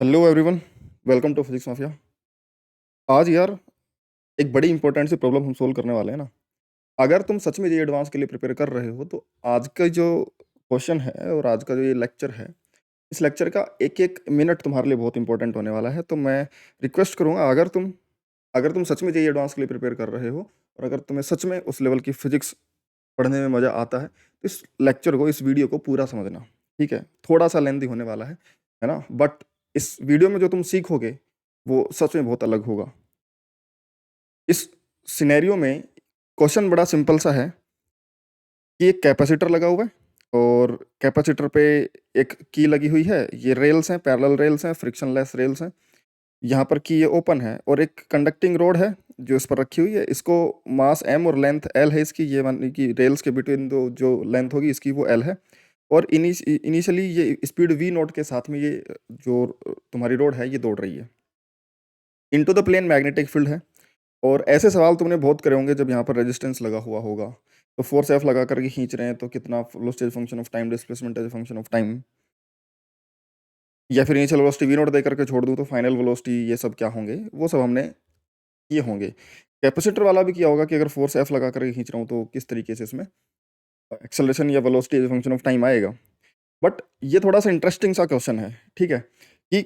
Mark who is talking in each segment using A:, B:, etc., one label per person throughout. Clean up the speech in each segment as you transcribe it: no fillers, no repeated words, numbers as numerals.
A: Hello everyone, welcome to physics mafia. आज यार एक बड़ी इंपॉर्टेंट सी प्रॉब्लम हम सोल्व करने वाले हैं ना। अगर तुम सच में ये एडवांस के लिए प्रिपेयर कर रहे हो तो आज का जो क्वेश्चन है और आज का जो ये लेक्चर है, इस लेक्चर का एक एक मिनट तुम्हारे लिए बहुत इंपॉर्टेंट होने वाला है। तो मैं रिक्वेस्ट करूंगा, अगर तुम सच में ये एडवांस के लिए प्रिपेयर कर रहे हो और अगर तुम्हें सच में उस लेवल की फिजिक्स पढ़ने में मज़ा आता है तो इस लेक्चर को, इस वीडियो को पूरा समझना। ठीक है, थोड़ा सा लेंथी होने वाला है ना, बट इस वीडियो में जो तुम सीखोगे वो सच में बहुत अलग होगा। इस सिनेरियो में क्वेश्चन बड़ा सिंपल सा है कि एक कैपेसिटर लगा हुआ है और कैपेसिटर पे एक की लगी हुई है। ये रेल्स हैं, पैरेलल रेल्स हैं, फ्रिक्शनलेस रेल्स हैं। यहाँ पर की ये ओपन है और एक कंडक्टिंग रोड है जो इस पर रखी हुई है। इसको मास m और लेंथ l है इसकी, ये मान कि रेल्स के बिटवीन दो जो लेंथ होगी इसकी वो l है। और इनिशियली ये स्पीड v नोट के साथ में ये जो तुम्हारी रोड है ये दौड़ रही है। Into the plane magnetic field है। और ऐसे सवाल तुमने बहुत करे होंगे जब यहाँ पर रेजिस्टेंस लगा हुआ होगा, तो फोर्स एफ लगा करके खींच रहे हैं तो कितना velocity function of time, displacement as function of time, या फिर इनिशियल वेलोसिटी वी नोट दे करके छोड़ दूँ तो फाइनल वेलोसिटी, ये सब क्या होंगे वो सब हमने किए होंगे। कैपेसिटर वाला भी किया होगा कि अगर फोर्स एफ लगा करके खींच रहा हूँ तो किस तरीके से इसमें एक्सेलरेशन या velocity as function of time आएगा। बट ये थोड़ा सा इंटरेस्टिंग सा क्वेश्चन है, ठीक है, कि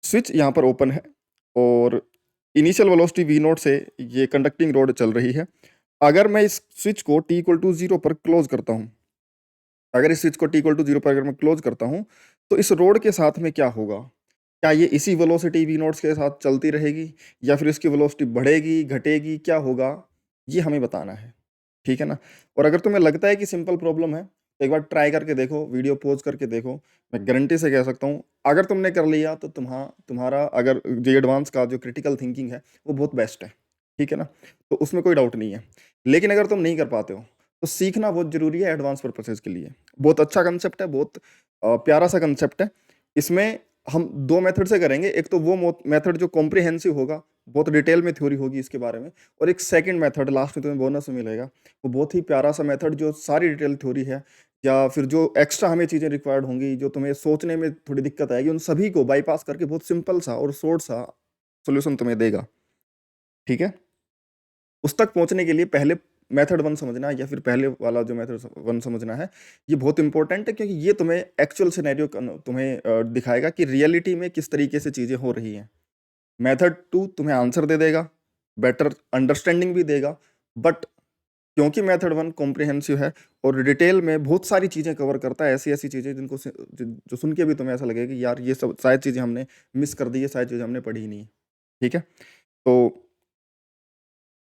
A: स्विच यहाँ पर ओपन है और इनिशियल वेलोसिटी वी नोट से ये कंडक्टिंग रोड चल रही है। अगर मैं इस स्विच को t इक्वल टू जीरो पर क्लोज करता हूँ, अगर इस स्विच को t इक्वल टू जीरो पर अगर मैं क्लोज करता हूँ तो इस रोड के साथ में क्या होगा? क्या ये इसी वेलोसिटी वी नोट्स के साथ चलती रहेगी या फिर इसकी वेलोसिटी बढ़ेगी, घटेगी, क्या होगा? ये हमें बताना है, ठीक है ना। और अगर तुम्हें लगता है कि सिंपल प्रॉब्लम है तो एक बार ट्राई करके देखो, वीडियो पॉज करके देखो। मैं गारंटी से कह सकता हूँ अगर तुमने कर लिया तो तुम्हारा अगर जे एडवांस का जो क्रिटिकल थिंकिंग है वो बहुत बेस्ट है, ठीक है ना। तो उसमें कोई डाउट नहीं है। लेकिन अगर तुम नहीं कर पाते हो तो सीखना बहुत जरूरी है एडवांस पर्पसेज के लिए। बहुत अच्छा कंसेप्ट है, बहुत प्यारा सा कंसेप्ट है। इसमें हम दो मेथड से करेंगे। एक तो वो मेथड जो कॉम्प्रिहेंसिव होगा, बहुत डिटेल में थ्योरी होगी इसके बारे में, और एक सेकंड मेथड लास्ट में तुम्हें बोनस में मिलेगा, वो बहुत ही प्यारा सा मेथड जो सारी डिटेल थ्योरी है या फिर जो एक्स्ट्रा हमें चीज़ें रिक्वायर्ड होंगी, जो तुम्हें सोचने में थोड़ी दिक्कत आएगी, उन सभी को बाईपास करके बहुत सिंपल सा और शॉर्ट सा सोल्यूशन तुम्हें देगा, ठीक है। उस तक पहुंचने के लिए पहले मेथड वन समझना या फिर पहले वाला जो मेथड वन समझना है, ये बहुत इंपॉर्टेंट है क्योंकि ये तुम्हें एक्चुअल सिनेरियो तुम्हें दिखाएगा कि रियलिटी में किस तरीके से चीज़ें हो रही हैं। मेथड टू तुम्हें आंसर दे देगा, बेटर अंडरस्टैंडिंग भी देगा। बट क्योंकि मेथड वन कॉम्प्रिहेंसिव है और डिटेल में बहुत सारी चीज़ें कवर करता है, ऐसी ऐसी चीज़ें जो सुन के भी तुम्हें ऐसा लगेगा कि यार ये सब शायद चीज़ें हमने मिस कर दी है, शायद चीज़ें हमने पढ़ी ही नहीं है, ठीक है। तो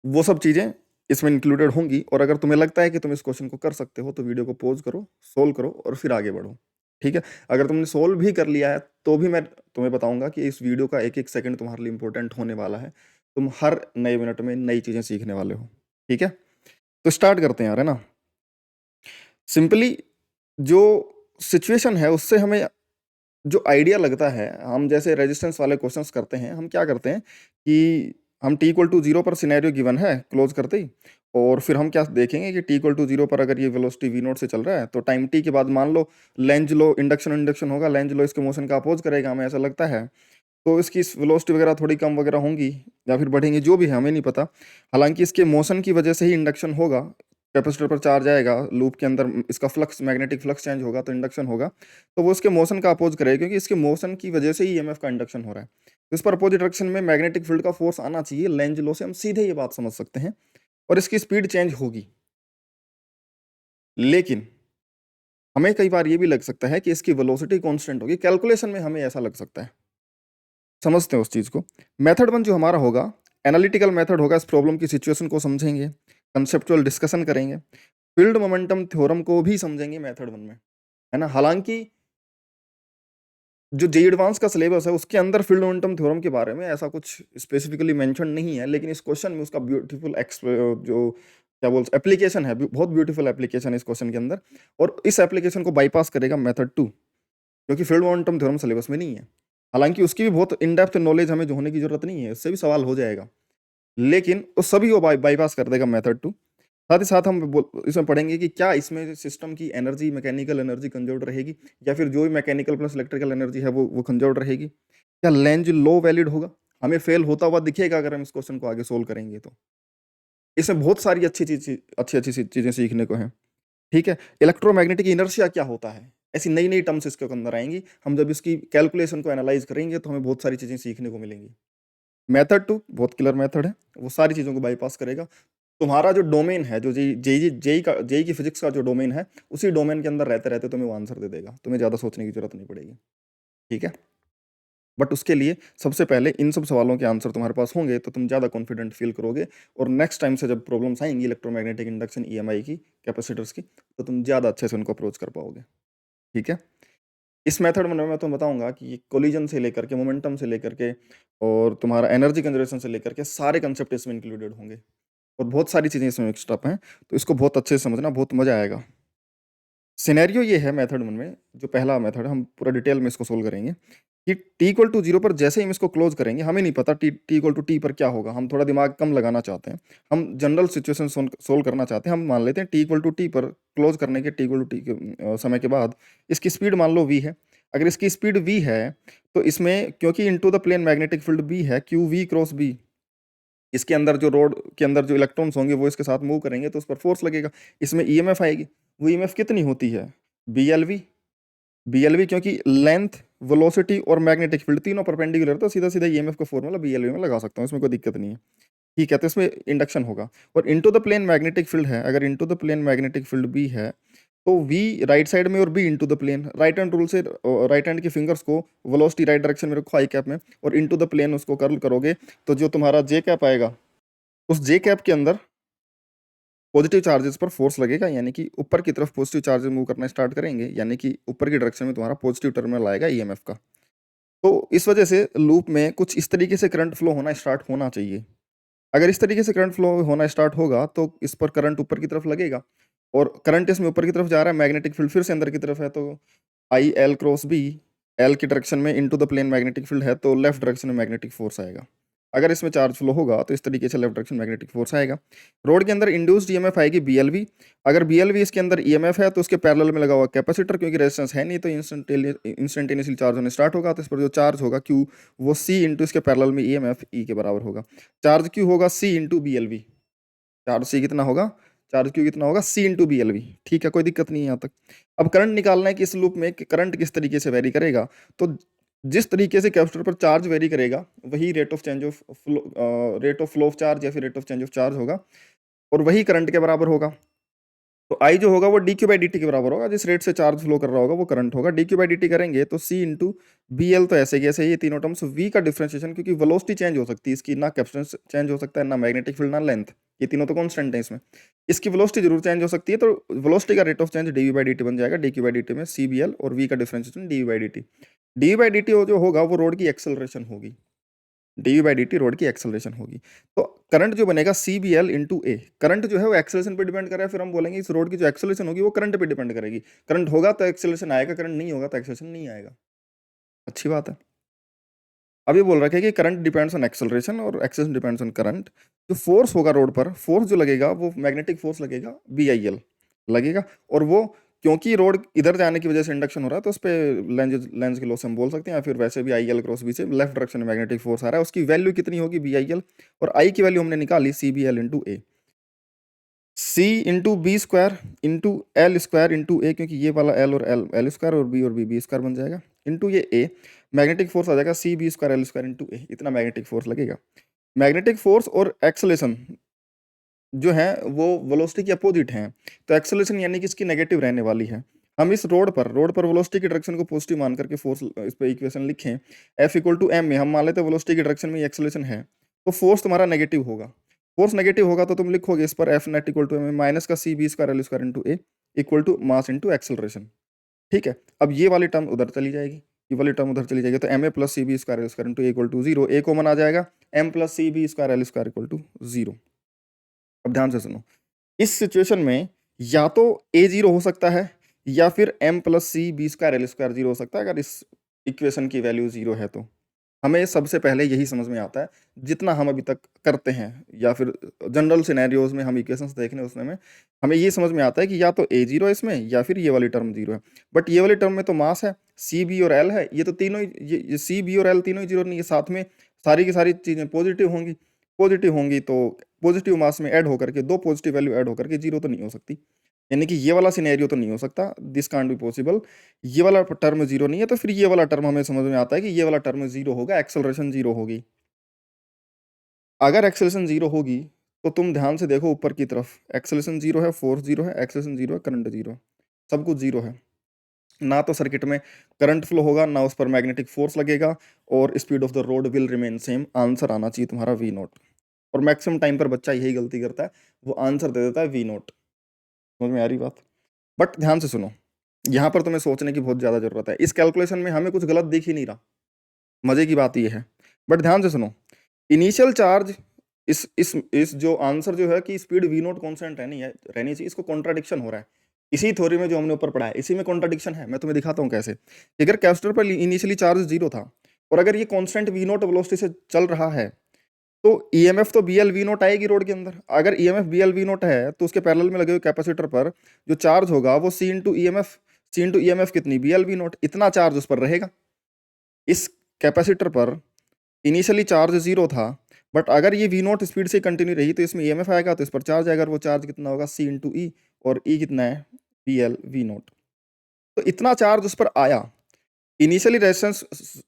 A: वो सब चीज़ें इसमें इंक्लूडेड होंगी। और अगर तुम्हें लगता है कि तुम इस क्वेश्चन को कर सकते हो तो वीडियो को पॉज करो, सोल्व करो और फिर आगे बढ़ो, ठीक है। अगर तुमने सोल्व भी कर लिया है तो भी मैं तुम्हें बताऊंगा कि इस वीडियो का एक एक सेकंड तुम्हारे लिए इंपॉर्टेंट होने वाला है। तुम हर नए मिनट में नई चीज़ें सीखने वाले हो, ठीक है। तो स्टार्ट करते हैं यार, है ना। सिंपली जो सिचुएशन है उससे हमें जो आइडिया लगता है, हम जैसे रेजिस्टेंस वाले क्वेश्चंस करते हैं, हम क्या करते हैं कि हम t इक्वल टू जीरो पर सिनेरियो गिवन है क्लोज करते ही, और फिर हम क्या देखेंगे कि t इक्वल टू जीरो पर अगर ये वेलोसिटी v नोट से चल रहा है तो टाइम t के बाद मान लो लेंज लो, इंडक्शन इंडक्शन होगा, लेंज लो इसके मोशन का अपोज करेगा, हमें ऐसा लगता है। तो इसकी वेलोसिटी वगैरह थोड़ी कम वगैरह होंगी या फिर बढ़ेंगी, जो भी है हमें नहीं पता। हालांकि इसके मोशन की वजह से ही इंडक्शन होगा, कैपेसिटर पर चार्ज आएगा, लूप के अंदर इसका फ्लक्स, मैग्नेटिक फ्लक्स चेंज होगा तो इंडक्शन होगा। तो वो इसके मोशन का अपोज करेगा क्योंकि इसके मोशन की वजह से ही ईएमएफ का इंडक्शन हो रहा है। तो इस पर अपोजिट डायरेक्शन में मैग्नेटिक फील्ड का फोर्स आना चाहिए। लेंज लॉ से हम सीधे ये बात समझ सकते हैं और इसकी स्पीड चेंज होगी। लेकिन हमें कई बार ये भी लग सकता है कि इसकी वेलोसिटी कांस्टेंट होगी, कैलकुलेशन में हमें ऐसा लग सकता है। समझते हैं उस चीज़ को। मेथड वन जो हमारा होगा, एनालिटिकल मेथड होगा। इस प्रॉब्लम की सिचुएशन को समझेंगे, कंसेप्चुअल डिस्कशन करेंगे, फील्ड मोमेंटम थ्योरम को भी समझेंगे मेथड वन में, है ना। हालांकि जो जे एडवांस का सिलेबस है उसके अंदर फील्ड मोमेंटम थ्योरम के बारे में ऐसा कुछ स्पेसिफिकली मेंशन नहीं है, लेकिन इस क्वेश्चन में उसका ब्यूटीफुल जो क्या बोलते एप्लीकेशन है, बहुत ब्यूटीफुल एप्लीकेशन है इस क्वेश्चन के अंदर। और इस एप्लीकेशन को बाईपास करेगा मेथड टू, क्योंकि फील्ड मोमेंटम थ्योरम सिलेबस में नहीं है। हालांकि उसकी भी बहुत इन डेप्थ नॉलेज हमें जो होने की जरूरत नहीं है, उससे भी सवाल हो जाएगा, लेकिन उस सभी को बाईपास कर देगा मेथड टू। साथ ही साथ हम इसमें पढ़ेंगे कि क्या इसमें सिस्टम की एनर्जी, मैकेनिकल एनर्जी कंजर्व रहेगी या फिर जो भी मैकेनिकल प्लस इलेक्ट्रिकल एनर्जी है वो कंजर्व रहेगी। क्या लेंज लो वैलिड होगा? हमें फेल होता हुआ दिखेगा अगर हम इस क्वेश्चन को आगे सोल्व करेंगे तो। इसमें बहुत सारी अच्छी-अच्छी चीज़ें सीखने को हैं, ठीक है? इलेक्ट्रोमैग्नेटिक इनर्शिया क्या होता है? ऐसी नई-नई टर्म्स इसके अंदर आएँगी। हम जब इसकी कैलकुलेशन को एनालाइज़ करेंगे तो हमें बहुत सारी चीज़ें सीखने को मिलेंगी। मेथड 2 बहुत क्लियर मेथड है, वो सारी चीज़ों को बाईपास करेगा। तुम्हारा जो डोमेन है, जो जेईई की फिज़िक्स का जो डोमेन है, उसी डोमेन के अंदर रहते-रहते तुम्हें वो आंसर दे देगा। तुम्हें ज़्यादा सोचने की ज़रूरत नहीं पड़ेगी, ठीक है? बट उसके लिए सबसे पहले इन सब सवालों के आंसर तुम्हारे पास होंगे तो तुम ज़्यादा कॉन्फिडेंट फील करोगे और नेक्स्ट टाइम से जब प्रॉब्लम्स आएँगी इलेक्ट्रोमैग्नेटिक इंडक्शन ईएमआई की, कैपेसिटर्स की, तो तुम ज़्यादा अच्छे से उनको अप्रोच कर पाओगे, ठीक है? इस मेथड में मैं तुम्हें बताऊँगा कि ये कोलिजन से लेकर के, मोमेंटम से लेकर के और तुम्हारा एनर्जी कंज़र्वेशन से लेकर के सारे कांसेप्ट इसमें इंक्लूडेड होंगे और बहुत सारी चीज़ें इसमें मिक्स्ड अप हैं, तो इसको बहुत अच्छे से समझना, बहुत मज़ा आएगा। सिनेरियो ये है मेथड 1 में, जो पहला मेथड है, हम पूरा डिटेल में इसको सोल्व करेंगे कि t इक्वल टू 0 पर जैसे ही हम इसको क्लोज़ करेंगे, हमें नहीं पता t इक्वल टू t पर क्या होगा, हम थोड़ा दिमाग कम लगाना चाहते हैं। हम जनरल सिचुएशन सोल्व करना चाहते हैं, हम मान लेते हैं t इक्वल टू t पर क्लोज़ करने के t इक्वल टू t के समय के बाद इसकी स्पीड मान लो v है। अगर इसकी स्पीड v है, तो इसमें क्योंकि into the plane magnetic field b है, qv क्रॉस b, इसके अंदर जो रोड के अंदर जो इलेक्ट्रॉन्स होंगे वो इसके साथ मूव करेंगे तो उस पर फोर्स लगेगा। इसमें ईएमएफ आएगी, वो ईएमएफ कितनी होती है? बीएलवी। बीएलवी क्योंकि लेंथ, वेलोसिटी और मैग्नेटिक फील्ड तीनों परपेंडिकुलर है, तो सीधा-सीधा ईएमएफ का फॉर्मूला बीएलवी में लगा सकता हूँ, इसमें कोई दिक्कत नहीं है। ठीक है, तो इसमें इंडक्शन होगा और into the plane magnetic field है, अगर into the plane magnetic field b है, तो वी राइट साइड में और b into the plane. Right hand rule से राइट हैंड के फिंगर्स को वेलोसिटी राइट डायरेक्शन में रखो आई कैप में और इनटू द प्लेन उसको कर्ल करोगे, तो जो तुम्हारा जे कैप आएगा, उस जे कैप के अंदर पॉजिटिव चार्जेस पर फोर्स लगेगा, यानी कि ऊपर की तरफ पॉजिटिव चार्जेस मूव करना स्टार्ट करेंगे, यानी कि ऊपर की डायरेक्शन में तुम्हारा पॉजिटिव टर्मिनल आएगा ईएमएफ का। तो इस वजह से लूप में कुछ इस तरीके से करंट फ्लो होना स्टार्ट होना चाहिए। अगर इस तरीके से करंट फ्लो होना स्टार्ट होगा तो इस पर करंट ऊपर की तरफ लगेगा और करंट इसमें ऊपर की तरफ जा रहा है, मैग्नेटिक फील्ड फिर से अंदर की तरफ है, तो i l cross b, l की डायरेक्शन में into the plane magnetic field है, तो लेफ्ट डायरेक्शन में मैग्नेटिक फोर्स आएगा। अगर इसमें चार्ज फ्लो होगा तो इस तरीके से लेफ्ट डायरेक्शन मैग्नेटिक फोर्स आएगा। रोड के अंदर इंड्यूस्ड ईएमएफ आएगी बीएलवी। अगर बीएलवी इसके अंदर ईएमएफ है तो उसके पैरेलल में लगा हुआ कैपेसिटर, क्योंकि रेजिस्टेंस है नहीं, तो इंस्टेंटेनियसली चार्ज होने स्टार्ट होगा, तो इस पर जो चार्ज होगा क्यू, वो सी इंटू इसके पैरेलल में ईएमएफ ई के बराबर होगा। चार्ज क्यू होगा सी इंटू बीएलवी। चार्ज सी कितना होगा? चार्ज क्यू कितना होगा? सी इंटू बीएलवी। ठीक है, कोई दिक्कत नहीं है यहाँ तक। अब करंट निकालना है कि इस लूप में कि करंट किस तरीके से वेरी करेगा, तो जिस तरीके से कैपेसिटर पर चार्ज वेरी करेगा, वही rate of change of rate of flow of charge या फिर rate of change of charge होगा और वही करंट के बराबर होगा। तो आई जो होगा वो D Q by D T के बराबर होगा, जिस रेट से चार्ज फ्लो कर रहा होगा वो करंट होगा। D Q by D T करेंगे तो सी इंटू बी एल, तो ऐसे कैसे ये तीनों टर्म्स, वी का डिफरेंशिएशन, क्योंकि वेलोसिटी चेंज हो सकती है इसकी, ना कैपेसिटेंस चेंज हो सकता है, ना मैग्नेटिक फील्ड, ना लेंथ, ये तीनों तो कांस्टेंट है इसमें। इसकी वेलोसिटी जरूर चेंज हो सकती है, तो वेलोसिटी का rate of change D V by D T बन जाएगा। D Q by D T में सी बी एल और वी का differentiation D V by D T. D V by D T जो होगा वो रोड की एक्सेलरेशन होगी, D by D T rod की एक्सेलरेशन होगी। तो करंट जो बनेगा C B L into A, current जो है वो एक्सेलरेशन पे डिपेंड कर रहा है, फिर हम बोलेंगे इस रोड की जो एक्सेलरेशन होगी वो करंट पे डिपेंड करेगी। करंट होगा तो एक्सेलरेशन आएगा, करंट नहीं होगा तो एक्सेलरेशन नहीं आएगा। अच्छी बात है। अब ये बोल रखा है कि करंट डिपेंड्स ऑन एक्सेलरेशन और एक्सेलरेशन डिपेंड्स ऑन करंट। जो फोर्स होगा रोड पर, फोर्स जो लगेगा वो मैग्नेटिक फोर्स लगेगा, बी आई एल लगेगा, और वो क्योंकि रोड इधर जाने की वजह से इंडक्शन हो रहा है तो उस पर लेंस के लॉ से हम बोल सकते हैं, या फिर वैसे भी आई एल क्रॉस बी से लेफ्ट डायरेक्शन में मैग्नेटिक फोर्स आ रहा है, उसकी वैल्यू कितनी होगी? बी आई एल, और आई की वैल्यू हमने निकाली C B L into A. C into B square into L square into A, क्योंकि ये वाला एल और एल एल स्क्वायर और बी बी स्क्वायर बन जाएगा, इंटू ये ए। मैग्नेटिक फोर्स आ जाएगा C B square L square into A, इतना मैग्नेटिक फोर्स लगेगा। मैग्नेटिक फोर्स और एक्सेलेरेशन जो है वो वेलोसिटी के अपोजिट हैं, तो एक्सेलरेशन यानी कि इसकी नेगेटिव रहने वाली है। हम इस रोड पर वेलोसिटी की डायरेक्शन को पॉजिटिव मान करके फोर्स इस पर इक्वेशन लिखें, एफ इक्वल टू एम में हम मान लेते हैं वेलोसिटी की डायरेक्शन में एक्सेलरेशन है, तो फोर्स तुम्हारा नेगेटिव होगा। फोर्स नेगेटिव होगा तो तुम लिखोगे इस पर F net equal to M minus का C B square L square into A equal to mass into acceleration. ठीक है, अब ये वाली टर्म उधर चली जाएगी, ये वाली टर्म उधर चली जाएगी, तो M A plus C B square L square into A equal to zero, A common आ जाएगा, M plus C B square L square equal to zero. अब ध्यान से सुनो, इस सिचुएशन में या तो ए जीरो हो सकता है या फिर M plus C B square L square zero हो सकता है, अगर इस इक्वेशन की वैल्यू जीरो है तो। हमें सबसे पहले यही समझ में आता है, जितना हम अभी तक करते हैं या फिर जनरल सिनेरियोज़ में हम इक्वेशंस देख रहे हैं उसमें में, हमें ये समझ में आता है कि या तो A0 है इसमें या फिर ये वाली टर्म 0 है। बट ये वाली टर्म में तो मास है, C, B और L है, ये तो तीनों ही ये C, B और L तीनों ही 0 नहीं है, साथ में सारी की सारी चीज़ें पॉजिटिव होंगी तो पॉजिटिव मास में ऐड होकर के 2 पॉजिटिव वैल्यू ऐड होकर के 0 तो नहीं हो सकती। यानी कि ये वाला सिनेरियो तो नहीं हो सकता, दिस कांट बी पॉसिबल। ये वाला टर्म 0 नहीं है, तो फिर ये वाला टर्म हमें समझ में आता है कि ये वाला टर्म 0 होगा, एक्सेलरेशन 0 होगी। अगर एक्सेलरेशन 0 होगी, तो तुम ध्यान से देखो ऊपर की तरफ, एक्सेलरेशन 0 है, फोर्स 0 है, एक्सेलरेशन 0 है, करंट 0 है, सब कुछ 0 है। ना तो सर्किट में करंट फ्लो होगा, ना उस पर मैग्नेटिक फोर्स लगेगा, और speed of the road will remain same. Answer आना चाहिए तुम्हारा वी नॉट। और मैक्सिमम टाइम पर बच्चा यही गलती करता है, वो आंसर दे देता है वी नॉट। समझ में आ रही बात? बट ध्यान से सुनो, यहाँ पर तुम्हें सोचने की बहुत ज़्यादा ज़रूरत है। इस कैलकुलेशन में हमें कुछ गलत दिख ही नहीं रहा, मज़े की बात ये है। बट ध्यान से सुनो, इनिशियल चार्ज, इस जो आंसर जो है कि स्पीड वी नॉट कॉन्स्टेंट रहनी चाहिए, इसको कॉन्ट्राडिक्शन हो रहा है। इसी थ्योरी में जो हमने ऊपर पढ़ा है, इसी में कॉन्ट्राडिक्शन है। मैं तुम्हें दिखाता हूँ कैसे। कि अगर कैपेसिटर पर इनिशियली चार्ज 0 था, और अगर ये कांस्टेंट वी नॉट वेलोसिटी से चल रहा है, तो ईएमएफ तो बीएल वी नॉट आएगी रोड के अंदर। अगर ईएमएफ बीएल वी नॉट है, तो उसके पैरेलल में लगे हुए कैपेसिटर पर जो चार्ज होगा वो सी इंटू ई एम एफ कितनी, बीएल वी नॉट, इतना चार्ज उस पर रहेगा। इस कैपेसिटर पर इनिशियली चार्ज 0 था, बट अगर ये वी नॉट स्पीड से कंटिन्यू रही तो इसमें ईएमएफ आएगा, तो इस पर चार्ज आएगा, और वो चार्ज कितना होगा, सी इंटू ई, और ई कितना है, बीएल वी नॉट। तो इतना चार्ज उस पर आया। इनिशियली रेजिस्टेंस,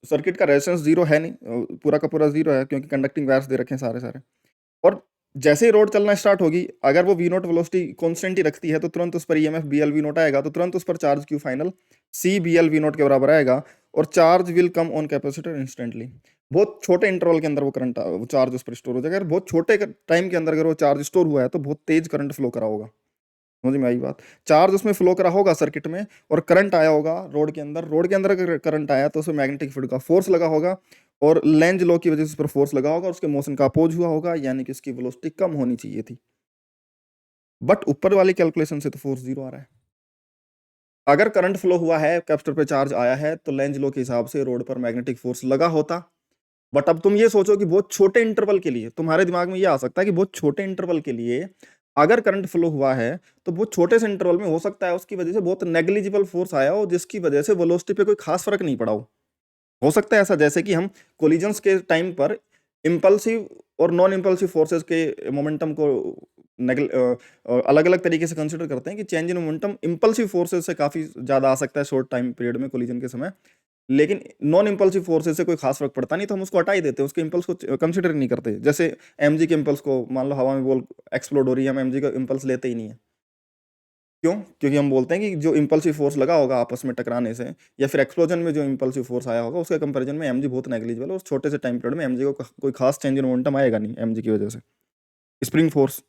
A: सर्किट का रेजिस्टेंस 0 है नहीं, पूरा का पूरा 0 है, क्योंकि कंडक्टिंग वायर्स दे रखे हैं सारे सारे। और जैसे ही रोड चलना स्टार्ट होगी, अगर वो वी नॉट वेलोसिटी कॉन्स्टेंट ही रखती है, तो तुरंत उस पर ईएमएफ बीएल वी नॉट आएगा, तो तुरंत उस पर charge Q final C BL V nought के बराबर आएगा, और charge will come on capacitor instantly. बहुत छोटे इंटरवल के अंदर वो करंट, वो चार्ज उस पर स्टोर हो जाएगा। अगर बहुत छोटे टाइम के अंदर अगर वो चार्ज स्टोर हुआ है, तो बहुत तेज करंट फ्लो करा होगा। समझ में आई बात? चार्ज उसमें फ्लो करा होगा सर्किट में, और करंट आया होगा रोड के अंदर। रोड के अंदर अगर करंट आया, तो उसमें मैग्नेटिक फील्ड का फोर्स लगा होगा, और लेंज लॉ की वजह से उस पर फोर्स लगा होगा, उसके मोशन का अपोज हुआ होगा, यानी कि उसकी वेलोसिटी कम होनी चाहिए थी। बट ऊपर वाली कैलकुलेशन से तो फोर्स 0 आ रहा है। अगर करंट फ्लो हुआ है, कैपेसिटर पे चार्ज आया है, तो लेंज लॉ के हिसाब से रोड पर मैग्नेटिक फोर्स लगा होता। बट अब तुम ये सोचो कि बहुत छोटे इंटरवल के लिए, तुम्हारे दिमाग में ये आ सकता है कि बहुत छोटे इंटरवल के लिए अगर करंट फ्लो हुआ है, तो बहुत छोटे से इंटरवल में हो सकता है उसकी वजह से बहुत नेग्लिजिबल फोर्स आया हो, जिसकी वजह से वेलोसिटी पे कोई खास फर्क नहीं पड़ा हो सकता है ऐसा, जैसे कि हम कोलिजन्स के टाइम पर इम्पल्सिव और नॉन इम्पल्सिव फोर्सेस के मोमेंटम को अलग अलग तरीके से कंसिडर करते हैं कि change in momentum impulsive forces से काफ़ी ज़्यादा आ सकता है शॉर्ट टाइम पीरियड में कोलिजन के समय, लेकिन नॉन इम्पल्सिव फोर्सेस से कोई खास फर्क पड़ता नहीं, तो हम उसको हटा ही देते हैं, उसके इम्पल्स को कंसिडर नहीं करते। जैसे एमजी के इम्पल्स को, मान लो हवा में बॉल एक्सप्लोड हो रही है, हम एमजी का इम्पल्स लेते ही नहीं है। क्यों? क्योंकि हम बोलते हैं कि जो इम्पल्सिव फोर्स लगा होगा आपस में टकराने से, या फिर एक्सप्लोजन में जो इम्पल्सिव फोर्स आया होगा, उसके कंपैरिजन में एमजी बहुत नेग्लिजिबल है। उस छोटे से टाइम पीरियड में एमजी को कोई खास चेंज इन मोमेंटम आएगा नहीं एमजी की वजह से। Spring force,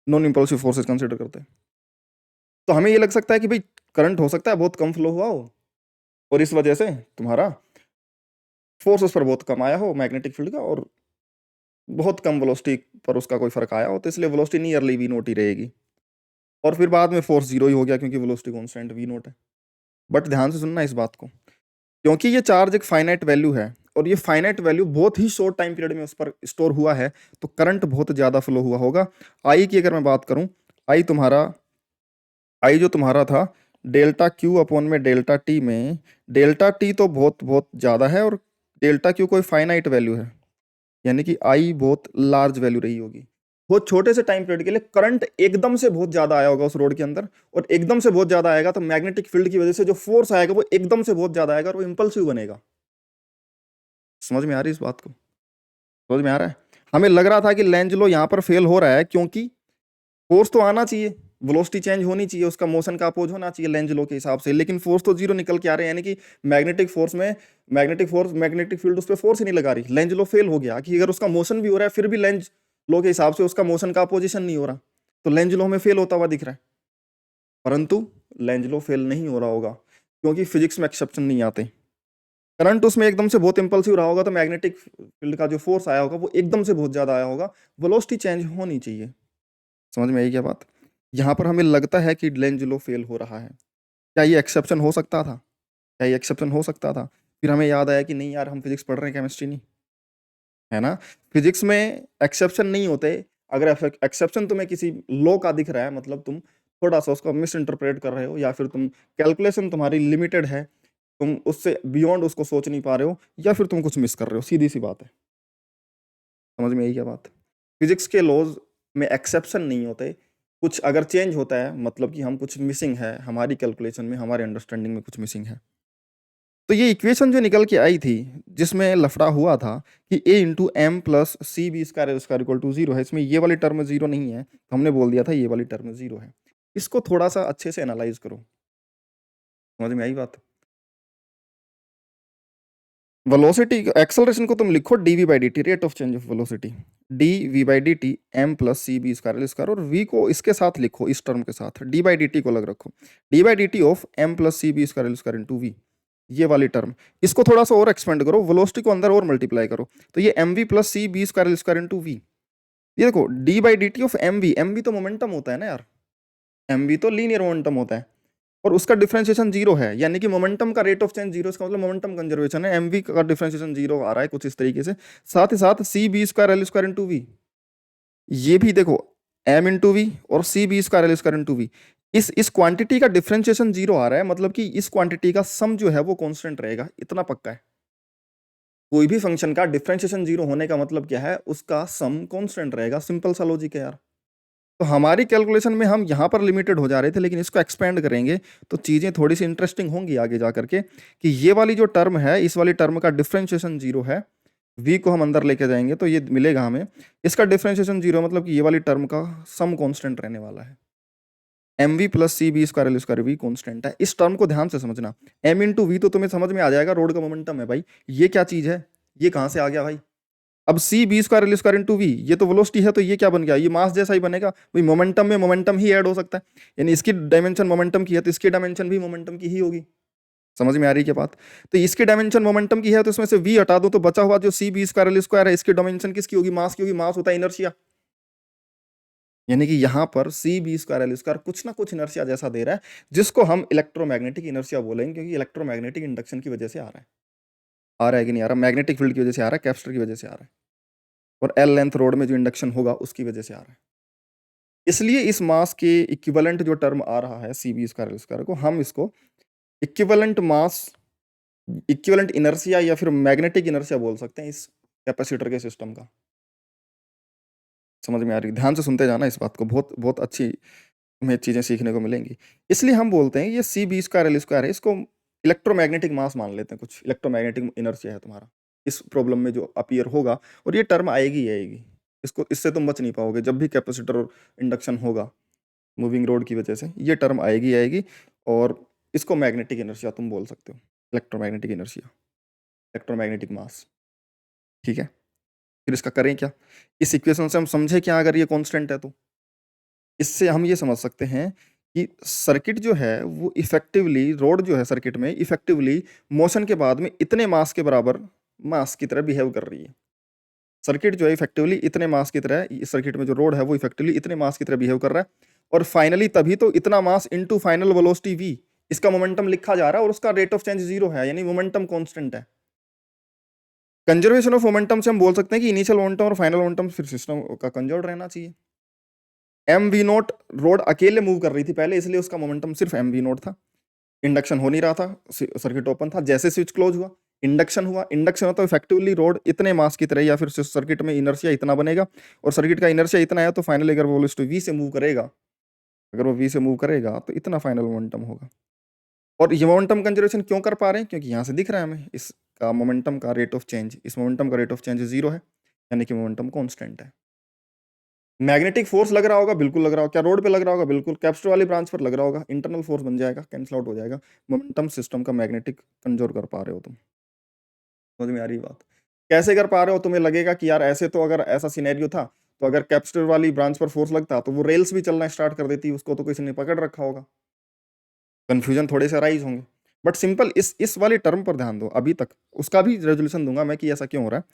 A: non impulsive forces consider करते हैं। तो हमें ये लग सकता है कि भाई करंट हो सकता है बहुत कम फ्लो हुआ हो, और इस वजह से तुम्हारा फोर्स उस पर बहुत कम आया हो मैग्नेटिक फील्ड का, और बहुत कम वेलोसिटी पर उसका कोई फर्क आया हो, तो इसलिए वेलोसिटी नियरली वी नॉट ही रहेगी। और फिर बाद में फोर्स 0 ही हो गया, क्योंकि वेलोसिटी कांस्टेंट वी नॉट है। बट ध्यान से सुनना इस बात को, क्योंकि ये चार्ज एक फाइनाइट वैल्यू है, और ये फाइनाइट वैल्यू बहुत ही शॉर्ट टाइम पीरियड में उस पर स्टोर हुआ है, तो करंट बहुत ज़्यादा फ्लो हुआ होगा। आई की अगर मैं बात करूं, आई तुम्हारा, आई जो तुम्हारा था डेल्टा क्यू अपॉन में डेल्टा टी में, डेल्टा टी तो बहुत बहुत ज़्यादा है, और डेल्टा क्यू कोई फाइनाइट वैल्यू है, यानी कि आई बहुत लार्ज वैल्यू रही होगी। बहुत छोटे से टाइम पीरियड के लिए करंट एकदम से बहुत ज़्यादा आया होगा उस रोड के अंदर, और एकदम से बहुत ज़्यादा आएगा, तो मैग्नेटिक फील्ड की वजह से जो फोर्स आएगा वो एकदम से बहुत ज़्यादा आएगा, और वो इम्पल्सिव बनेगा। समझ में आ रही है इस बात को? समझ में आ रहा है? हमें लग रहा था कि लेंज लॉ यहाँ पर फेल हो रहा है, क्योंकि फोर्स तो आना चाहिए, वेलोसिटी चेंज होनी चाहिए, उसका मोशन का अपोज होना चाहिए लेंज लॉ के हिसाब से, लेकिन फोर्स तो 0 निकल के आ रहे हैं, यानी कि मैग्नेटिक फील्ड उस पर फोर्स ही नहीं लगा रही। लेंज लॉ फेल हो गया कि अगर उसका मोशन भी हो रहा है, फिर भी लेंज लॉ के हिसाब से उसका मोशन का अपोजिशन नहीं हो रहा, तो लेंज लॉ हमें फेल होता हुआ दिख रहा है। परंतु लेंज लॉ फेल नहीं हो रहा होगा, क्योंकि फिजिक्स में एक्सेप्शन नहीं आते। करंट उसमें एकदम से बहुत इंपल्सिव रहा होगा, तो मैग्नेटिक फील्ड का जो फोर्स आया होगा वो एकदम से बहुत ज़्यादा आया होगा, वेलोसिटी चेंज होनी चाहिए। समझ में आई क्या बात? यहाँ पर हमें लगता है कि लेंज लॉ फेल हो रहा है। क्या ये एक्सेप्शन हो सकता था? क्या ये एक्सेप्शन हो सकता था? फिर हमें याद आया कि नहीं यार हम फिजिक्स पढ़ रहे हैं, केमिस्ट्री नहीं, है ना? फिजिक्स में एक्सेप्शन नहीं होते। अगर एक्सेप्शन तुम्हें किसी लॉ का दिख रहा है, मतलब तुम थोड़ा सा उसको मिस इंटरप्रेट कर रहे हो, या फिर तुम कैलकुलेशन तुम्हारी लिमिटेड है, तुम उससे बियॉन्ड उसको सोच नहीं पा रहे हो, या फिर तुम कुछ मिस कर रहे हो, सीधी सी बात है। समझ में आई क्या बात? फिजिक्स के लॉज में एक्सेप्शन नहीं होते। कुछ अगर चेंज होता है, मतलब कि हम कुछ मिसिंग है हमारी कैलकुलेशन में, हमारे अंडरस्टैंडिंग में कुछ मिसिंग है। तो ये इक्वेशन जो निकल के आई थी, जिसमें लफड़ा हुआ था कि a into M plus C B square square equal to zero है, इसमें ये वाली टर्म जीरो नहीं है, तो हमने बोल दिया था ये वाली टर्म जीरो है। इसको थोड़ा सा अच्छे से एनालाइज करो। समझ में आई बात? वेलोसिटी एक्सेलरेशन को तुम लिखो dv by D T, rate of change of velocity, dv by D T M plus C B square square, और v को इसके साथ लिखो, इस टर्म के साथ, d बाई डी टी को अलग रखो, d by D T of M plus C B square square into V, ये वाली टर्म। इसको थोड़ा सा और एक्सपेंड करो, वेलोसिटी को अंदर और मल्टीप्लाई करो, तो ये M V plus C B square square into V. ये देखो D by D T of M V तो मोमेंटम होता है ना यार, एम वी तो लीनियर मोमेंटम होता है, और उसका डिफरेंशिएशन जीरो है, यानी कि मोमेंटम का रेट ऑफ चेंज जीरो, इसका मतलब मोमेंटम कंजर्वेशन है, एमवी का डिफरेंशिएशन जीरो आ रहा है कुछ इस तरीके से। साथ ही साथ C B square L square into V, ये भी देखो एम इंटू वी और C B square L square into V, इस क्वांटिटी का डिफरेंशिएशन जीरो आ रहा है, मतलब कि इस क्वांटिटी का सम जो है वो कांस्टेंट रहेगा, इतना पक्का है। कोई भी फंक्शन का डिफरेंशिएशन जीरो होने का मतलब क्या है, उसका सम कांस्टेंट रहेगा, सिंपल सा लॉजिक है यार। तो हमारी कैलकुलेशन में हम यहाँ पर लिमिटेड हो जा रहे थे, लेकिन इसको एक्सपेंड करेंगे तो चीज़ें थोड़ी सी इंटरेस्टिंग होंगी आगे जा करके, कि ये वाली जो टर्म है, इस वाली टर्म का डिफरेंशिएशन जीरो है, v को हम अंदर लेके जाएंगे तो ये मिलेगा हमें, इसका डिफरेंशिएशन जीरो, मतलब कि ये वाली टर्म का सम कांस्टेंट रहने वाला है। M V plus C B square L square V constant है। इस टर्म को ध्यान से समझना, एम इंटू वी तो तुम्हें समझ में आ जाएगा, रोड का मोमेंटम है भाई, ये क्या चीज़ है, ये कहाँ से आ गया भाई। अब C B square L square into V, ये तो वेलोसिटी है, तो ये क्या बन गया, ये मास जैसा ही बनेगा भाई, मोमेंटम में मोमेंटम ही ऐड हो सकता है, यानी इसकी डायमेंशन मोमेंटम की है तो इसकी डायमेंशन भी मोमेंटम की ही होगी। समझ में आ रही है बात? तो इसकी डायमेंशन मोमेंटम की है, तो इसमें से वी हटा दो, तो बचा हुआ जो C B square L square है, इसकी डायमेंशन किसकी होगी, मास की होगी, मास होता है इनर्शिया, यानी कि यहाँ पर C B square L square कुछ ना कुछ इनर्शिया जैसा दे रहा है, जिसको हम इलेक्ट्रोमैग्नेटिक इनर्शिया बोलेंगे, क्योंकि इलेक्ट्रोमैग्नेटिक इंडक्शन की वजह से आ रहा है कि नहीं आ रहा, मैग्नेटिक फील्ड की वजह से आ रहा है, कैपेसिटर की वजह से आ रहा है, और एल लेंथ रोड में जो इंडक्शन होगा उसकी वजह से आ रहा है। इसलिए इस मास के इक्विवेलेंट जो टर्म आ रहा है C B square L square को, हम इसको इक्विवेलेंट मास, इक्विवेलेंट इनर्शिया, या फिर मैग्नेटिक इनर्शिया बोल सकते हैं इस कैपेसिटर के सिस्टम का। समझ में आ रही? ध्यान से सुनते जाना इस बात को, बहुत बहुत अच्छी हमें चीज़ें सीखने को मिलेंगी। इसलिए हम बोलते हैं ये C B square L square है, इसको इलेक्ट्रोमैग्नेटिक मास मान लेते हैं, कुछ इलेक्ट्रोमैग्नेटिक इनर्शिया है तुम्हारा इस प्रॉब्लम में जो अपीयर होगा, और ये टर्म आएगी ही आएगी, इसको इससे तुम बच नहीं पाओगे, जब भी कैपेसिटर और इंडक्शन होगा मूविंग रोड की वजह से ये टर्म आएगी आएगी, और इसको मैग्नेटिक इनर्शिया तुम बोल सकते हो, इलेक्ट्रोमैग्नेटिक इनर्शिया, इलेक्ट्रोमैग्नेटिक मास। ठीक है, फिर इसका करें क्या, इस इक्वेशन से हम समझे क्या, अगर ये कांस्टेंट है तो इससे हम ये समझ सकते हैं कि सर्किट जो है वो इफेक्टिवली, रोड जो है सर्किट में इफेक्टिवली मोशन के बाद में इतने मास के बराबर मास की तरह बिहेव कर रही है। सर्किट जो है इफेक्टिवली इतने मास की तरह, इस सर्किट में जो रोड है वो इफेक्टिवली इतने मास की तरह बिहेव कर रहा है, और फाइनली तभी तो इतना mass into final velocity v, इसका मोमेंटम लिखा जा रहा है, और उसका रेट ऑफ चेंज जीरो है, यानी मोमेंटम कांस्टेंट है। कंजर्वेशन ऑफ मोमेंटम से हम बोल सकते हैं कि इनिशियल मोमेंटम और फाइनल मोमेंटम फिर सिस्टम का कंजर्व रहना चाहिए। एम वी नोट रोड अकेले मूव कर रही थी पहले, इसलिए उसका मोमेंटम सिर्फ एम वी नोट था, इंडक्शन हो नहीं रहा था, सर्किट ओपन था, जैसे स्विच क्लोज हुआ इंडक्शन हुआ, इंडक्शन होता है इफेक्टिवली रोड इतने मास की तरह, या फिर सर्किट में इनर्शिया इतना बनेगा, और सर्किट का इनर्शिया इतना है तो फाइनली अगर वो वी से मूव करेगा, अगर वो वी से मूव करेगा तो इतना फाइनल मोमेंटम होगा। और ये मोमेंटम कंजर्वेशन क्यों कर पा रहे हैं, क्योंकि यहाँ से दिख रहा है हमें इसका मोमेंटम का रेट ऑफ चेंज, इस मोमेंटम का रेट ऑफ चेंज जीरो है, यानी कि मोमेंटम कॉन्स्टेंट है। मैग्नेटिक फोर्स लग रहा होगा, बिल्कुल लग रहा होगा, क्या रोड पे लग रहा होगा, बिल्कुल कैपेसिटर वाली ब्रांच पर लग रहा होगा, इंटरनल फोर्स बन जाएगा, कैंसिल आउट हो जाएगा, मोमेंटम सिस्टम का मैग्नेटिक कंजर्व कर पा रहे हो तुम। समझ में आ रही बात? कैसे कर पा रहे हो, तुम्हें लगेगा कि यार ऐसे तो अगर ऐसा सिनेरियो था तो अगर कैपेसिटर वाली ब्रांच पर फोर्स लगता तो वो रेल्स भी चलना स्टार्ट कर देती, उसको तो किसी ने पकड़ रखा होगा, कंफ्यूजन थोड़े से राइज होंगे। बट सिंपल इस वाली टर्म पर ध्यान दो, अभी तक उसका भी रेजोल्यूशन दूंगा मैं कि ऐसा क्यों हो रहा है।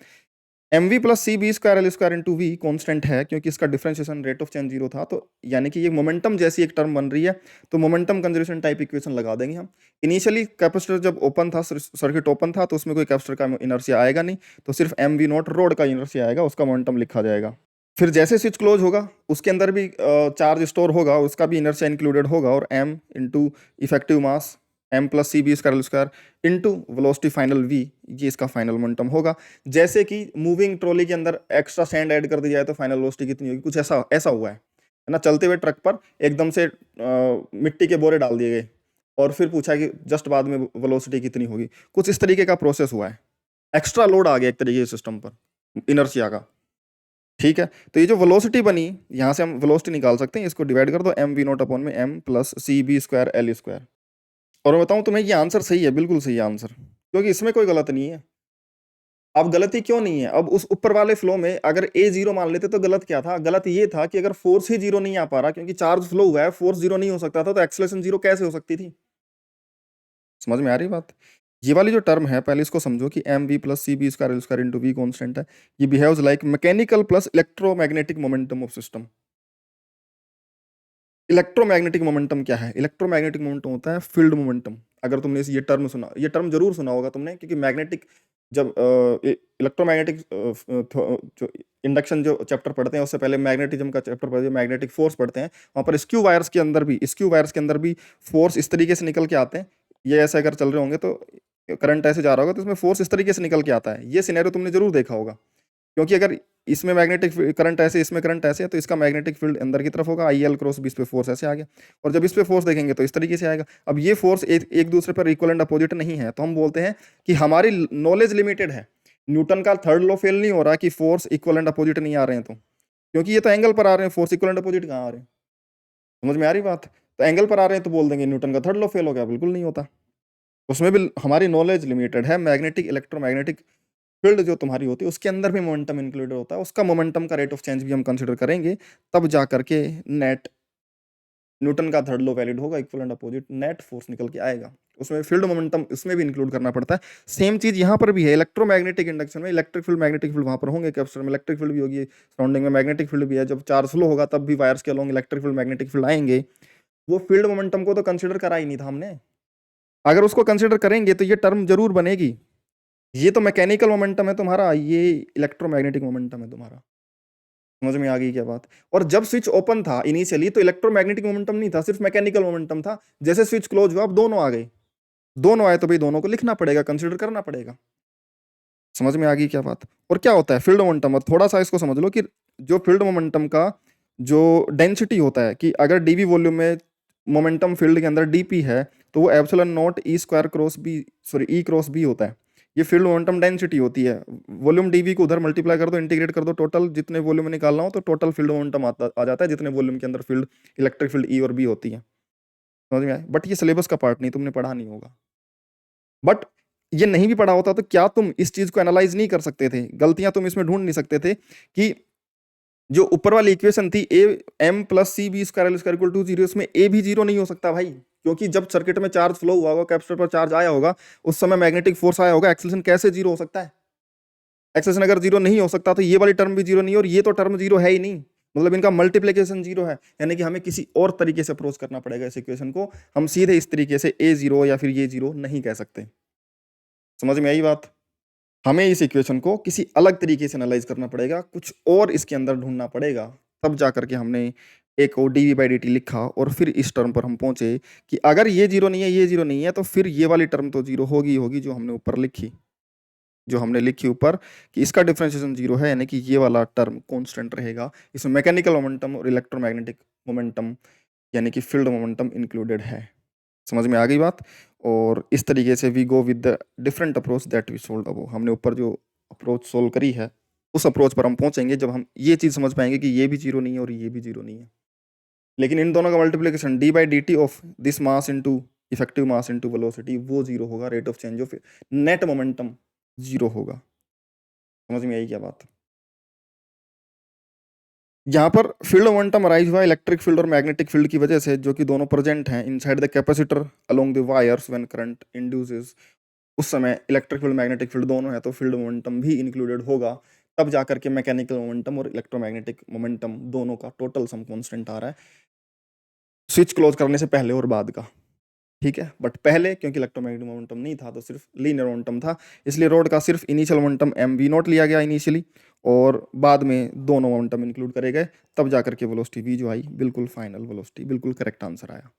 A: mv plus C B square L square into V constant है क्योंकि इसका differentiation rate of change zero था, तो यानी कि ये मोमेंटम जैसी एक टर्म बन रही है, तो मोमेंटम कंजर्वेशन टाइप इक्वेशन लगा देंगे हम। इनिशियली कैपेसिटर जब ओपन था, सर्किट ओपन था, तो उसमें कोई कैपेसिटर का इनर्शिया आएगा नहीं, तो सिर्फ एम वी नॉट रोड का इनर्शिया आएगा, उसका मोमेंटम लिखा जाएगा। फिर जैसे स्विच क्लोज होगा उसके अंदर भी चार्ज स्टोर होगा, उसका भी इनर्शिया इंक्लूडेड होगा, और m into effective mass m plus C B square square into velocity final v, ये इसका फाइनल मोमेंटम होगा। जैसे कि मूविंग ट्रॉली के अंदर एक्स्ट्रा सैंड ऐड कर दी जाए तो फाइनल वेलोसिटी कितनी होगी, कुछ ऐसा ऐसा हुआ है ना। चलते हुए ट्रक पर एकदम से मिट्टी के बोरे डाल दिए गए और फिर पूछा कि जस्ट बाद में वेलोसिटी कितनी होगी, कुछ इस तरीके का प्रोसेस हुआ है। एक्स्ट्रा लोड आ गया एक तरीके से सिस्टम पर इनर्शिया का, ठीक है। तो ये जो वेलोसिटी बनी, यहाँ से हम वेलोसिटी निकाल सकते हैं, इसको डिवाइड कर दो एम वी नॉट अपॉन में M plus C B square L square. और मैं बताऊँ तुम्हें, ये आंसर सही है, बिल्कुल सही है आंसर, क्योंकि इसमें कोई गलत नहीं है। अब गलती क्यों नहीं है, अब उस ऊपर वाले फ्लो में अगर ए जीरो मान लेते तो गलत क्या था, गलत ये था कि अगर फोर्स ही जीरो नहीं आ पा रहा, क्योंकि चार्ज फ्लो हुआ है, फोर्स जीरो नहीं हो सकता था, तो एक्सेलरेशन जीरो कैसे हो सकती थी। समझ में आ रही बात। ये वाली जो टर्म है पहले इसको समझो कि M V plus C B square L square into V constant है, ये behaves like mechanical plus electromagnetic momentum of system. Electromagnetic momentum क्या है, इलेक्ट्रोमैग्नेटिक मोमेंटम होता है फील्ड मोमेंटम। अगर तुमने ये टर्म सुना, ये टर्म जरूर सुना होगा तुमने, क्योंकि मैग्नेटिक जब इलेक्ट्रोमैग्नेटिक जो इंडक्शन जो चैप्टर पढ़ते हैं उससे पहले मैग्नेटिज्म का चैप्टर पढ़ते हैं, मैग्नेटिक फोर्स पढ़ते हैं, वहाँ पर स्क्यू वायर्स के अंदर भी, स्क्यू वायर्स के अंदर भी फोर्स इस तरीके से निकल के आते हैं। ये ऐसे अगर चल रहे होंगे तो करंट ऐसे जा रहा होगा तो इसमें फोर्स इस तरीके से निकल के आता है। ये सिनेरियो तुमने जरूर देखा होगा, क्योंकि अगर इसमें मैग्नेटिक करंट ऐसे, इसमें करंट ऐसे है, तो इसका मैग्नेटिक फील्ड अंदर की तरफ होगा, आई एल क्रॉस बी, इस पे फोर्स ऐसे आ गया, और जब इस पे फोर्स देखेंगे तो इस तरीके से आएगा। अब ये फोर्स एक दूसरे पर इक्वल एंड अपोजिट नहीं है, तो हम बोलते हैं कि हमारी नॉलेज लिमिटेड है। न्यूटन का थर्ड लॉ फेल नहीं हो रहा कि फोर्स इक्वल एंड अपोजिट नहीं आ रहे हैं, तो क्योंकि ये तो एंगल पर आ रहे हैं, फोर्स इक्वल एंड अपोजिट कहाँ आ रहे हैं। समझ में आ रही बात। तो एंगल पर आ रहे हैं तो बोल देंगे न्यूटन का थर्ड लॉ फेल हो गया, बिल्कुल नहीं होता। उसमें भी हमारी नॉलेज लिमिटेड है। मैग्नेटिक इलेक्ट्रोमैग्नेटिक फील्ड जो तुम्हारी होती है उसके अंदर भी मोमेंटम इंक्लूडेड होता है, उसका मोमेंटम का रेट ऑफ चेंज भी हम कंसिडर करेंगे, तब जा करके नेट न्यूटन का थर्ड लॉ वैलिड होगा, equal and opposite net force निकल के आएगा। उसमें फील्ड मोमेंटम उसमें भी इंक्लूड करना पड़ता है। सेम चीज यहाँ पर भी है, इलेक्ट्रोमैग्नेटिक इंडक्शन में इलेक्ट्रिक फील्ड मैग्नेटिक फील्ड वहाँ पर होंगे, कैपेसिटर में इलेक्ट्रिक फील्ड भी होगी, सराउंडिंग में मैग्नेटिक फील्ड भी है। जब चार्ज फ्लो होगा तब भी वायर्स के along electric field magnetic field आएंगे। वो फील्ड मोमेंटम को तो कंसिडर करा ही नहीं था हमने। अगर उसको कंसिडर करेंगे तो ये टर्म जरूर बनेगी। ये तो मैकेनिकल मोमेंटम है तुम्हारा, ये इलेक्ट्रोमैग्नेटिक मोमेंटम है तुम्हारा। समझ में आ गई क्या बात। और जब स्विच ओपन था इनिशियली तो इलेक्ट्रोमैग्नेटिक मोमेंटम नहीं था, सिर्फ मैकेनिकल मोमेंटम था। जैसे स्विच क्लोज हुआ अब दोनों आ गए, दोनों आए तो भाई दोनों को लिखना पड़ेगा, कंसिडर करना पड़ेगा। समझ में आ गई क्या बात। और क्या होता है फील्ड मोमेंटम, और थोड़ा सा इसको समझ लो कि जो फील्ड मोमेंटम का जो डेंसिटी होता है, कि अगर डीवी वॉल्यूम में मोमेंटम फील्ड के अंदर डीपी है, तो वो epsilon nought E square cross B, sorry E cross B होता है। ये फील्ड मोमेंटम डेंसिटी होती है। वॉल्यूम डीवी को उधर मल्टीप्लाई कर दो, इंटीग्रेट कर दो, टोटल जितने वॉल्यूम में निकालना हो तो टोटल फील्ड मोमेंटम आ जाता है, जितने वॉल्यूम के अंदर फील्ड इलेक्ट्रिक फील्ड ई और बी होती है। समझ में आया। बट ये सिलेबस का पार्ट नहीं, तुमने पढ़ा नहीं होगा। बट ये नहीं भी पढ़ा होता तो क्या तुम इस चीज को एनालाइज नहीं कर सकते थे, गलतियां तुम इसमें ढूंढ नहीं सकते थे कि जो ऊपर वाली इक्वेशन थी A M plus C B square L square equal to zero, इसमें ए भी जीरो नहीं हो सकता भाई, क्योंकि जब सर्किट में चार्ज फ्लो हुआ होगा, कैपेसिटर पर चार्ज आया होगा, उस समय मैग्नेटिक फोर्स आया होगा, एक्सेलरेशन कैसे जीरो हो सकता है। एक्सेलरेशन अगर जीरो नहीं हो सकता तो ये वाली टर्म भी जीरो नहीं, और ये तो टर्म जीरो है ही नहीं, मतलब इनका मल्टीप्लीकेशन जीरो है। यानी कि हमें किसी और तरीके से अप्रोच करना पड़ेगा इस इक्वेशन को, हम सीधे इस तरीके से ए जीरो या फिर ये जीरो नहीं कह सकते। समझ में आई बात। हमें इस इक्वेशन को किसी अलग तरीके से एनालाइज करना पड़ेगा, कुछ और इसके अंदर ढूंढना पड़ेगा, तब जा करके हमने एक ओ D V by D T लिखा, और फिर इस टर्म पर हम पहुंचे कि अगर ये जीरो नहीं है, ये जीरो नहीं है, तो फिर ये वाली टर्म तो जीरो होगी होगी, जो हमने ऊपर लिखी, जो हमने लिखी ऊपर कि इसका डिफरेंशिएशन जीरो है, यानी कि ये वाला टर्म कांस्टेंट रहेगा। इसमें मैकेनिकल मोमेंटम और इलेक्ट्रोमैग्नेटिक मोमेंटम यानी कि फील्ड मोमेंटम इंक्लूडेड है। समझ में आ गई बात। और इस तरीके से we go with the different approach that we solve above. हमने ऊपर जो अप्रोच सोल्व करी है उस अप्रोच पर हम पहुंचेंगे जब हम ये चीज़ समझ पाएंगे कि ये भी जीरो नहीं है और ये भी जीरो नहीं है। लेकिन इन दोनों का multiplication D by D T of this mass into effective mass into velocity, वो जीरो होगा। Rate of change of net momentum zero होगा। समझ में आई क्या बात। यहाँ पर फील्ड मोमेंटम अराइज हुआ इलेक्ट्रिक फील्ड और मैग्नेटिक फील्ड की वजह से, जो कि दोनों प्रेजेंट हैं inside the capacitor along the wires when current induces. उस समय इलेक्ट्रिक फील्ड मैग्नेटिक फील्ड दोनों है, तो फील्ड मोमेंटम भी इंक्लूडेड होगा। तब जा करके मैकेनिकल मोमेंटम और इलेक्ट्रोमैग्नेटिक मोमेंटम दोनों का टोटल सम कांस्टेंट आ रहा है, स्विच क्लोज करने से पहले और बाद का, ठीक है। बट पहले क्योंकि इलेक्ट्रोमैग्नेटिक मोमेंटम नहीं था तो सिर्फ लीनियर मोमेंटम था, इसलिए रॉड का सिर्फ initial momentum M V nought लिया गया इनिशियली, और बाद में दोनों मोमेंटम इंक्लूड करे गए, तब जा करके वेलोसिटी वी जो आई बिल्कुल फाइनल वेलोसिटी, बिल्कुल करेक्ट आंसर आया,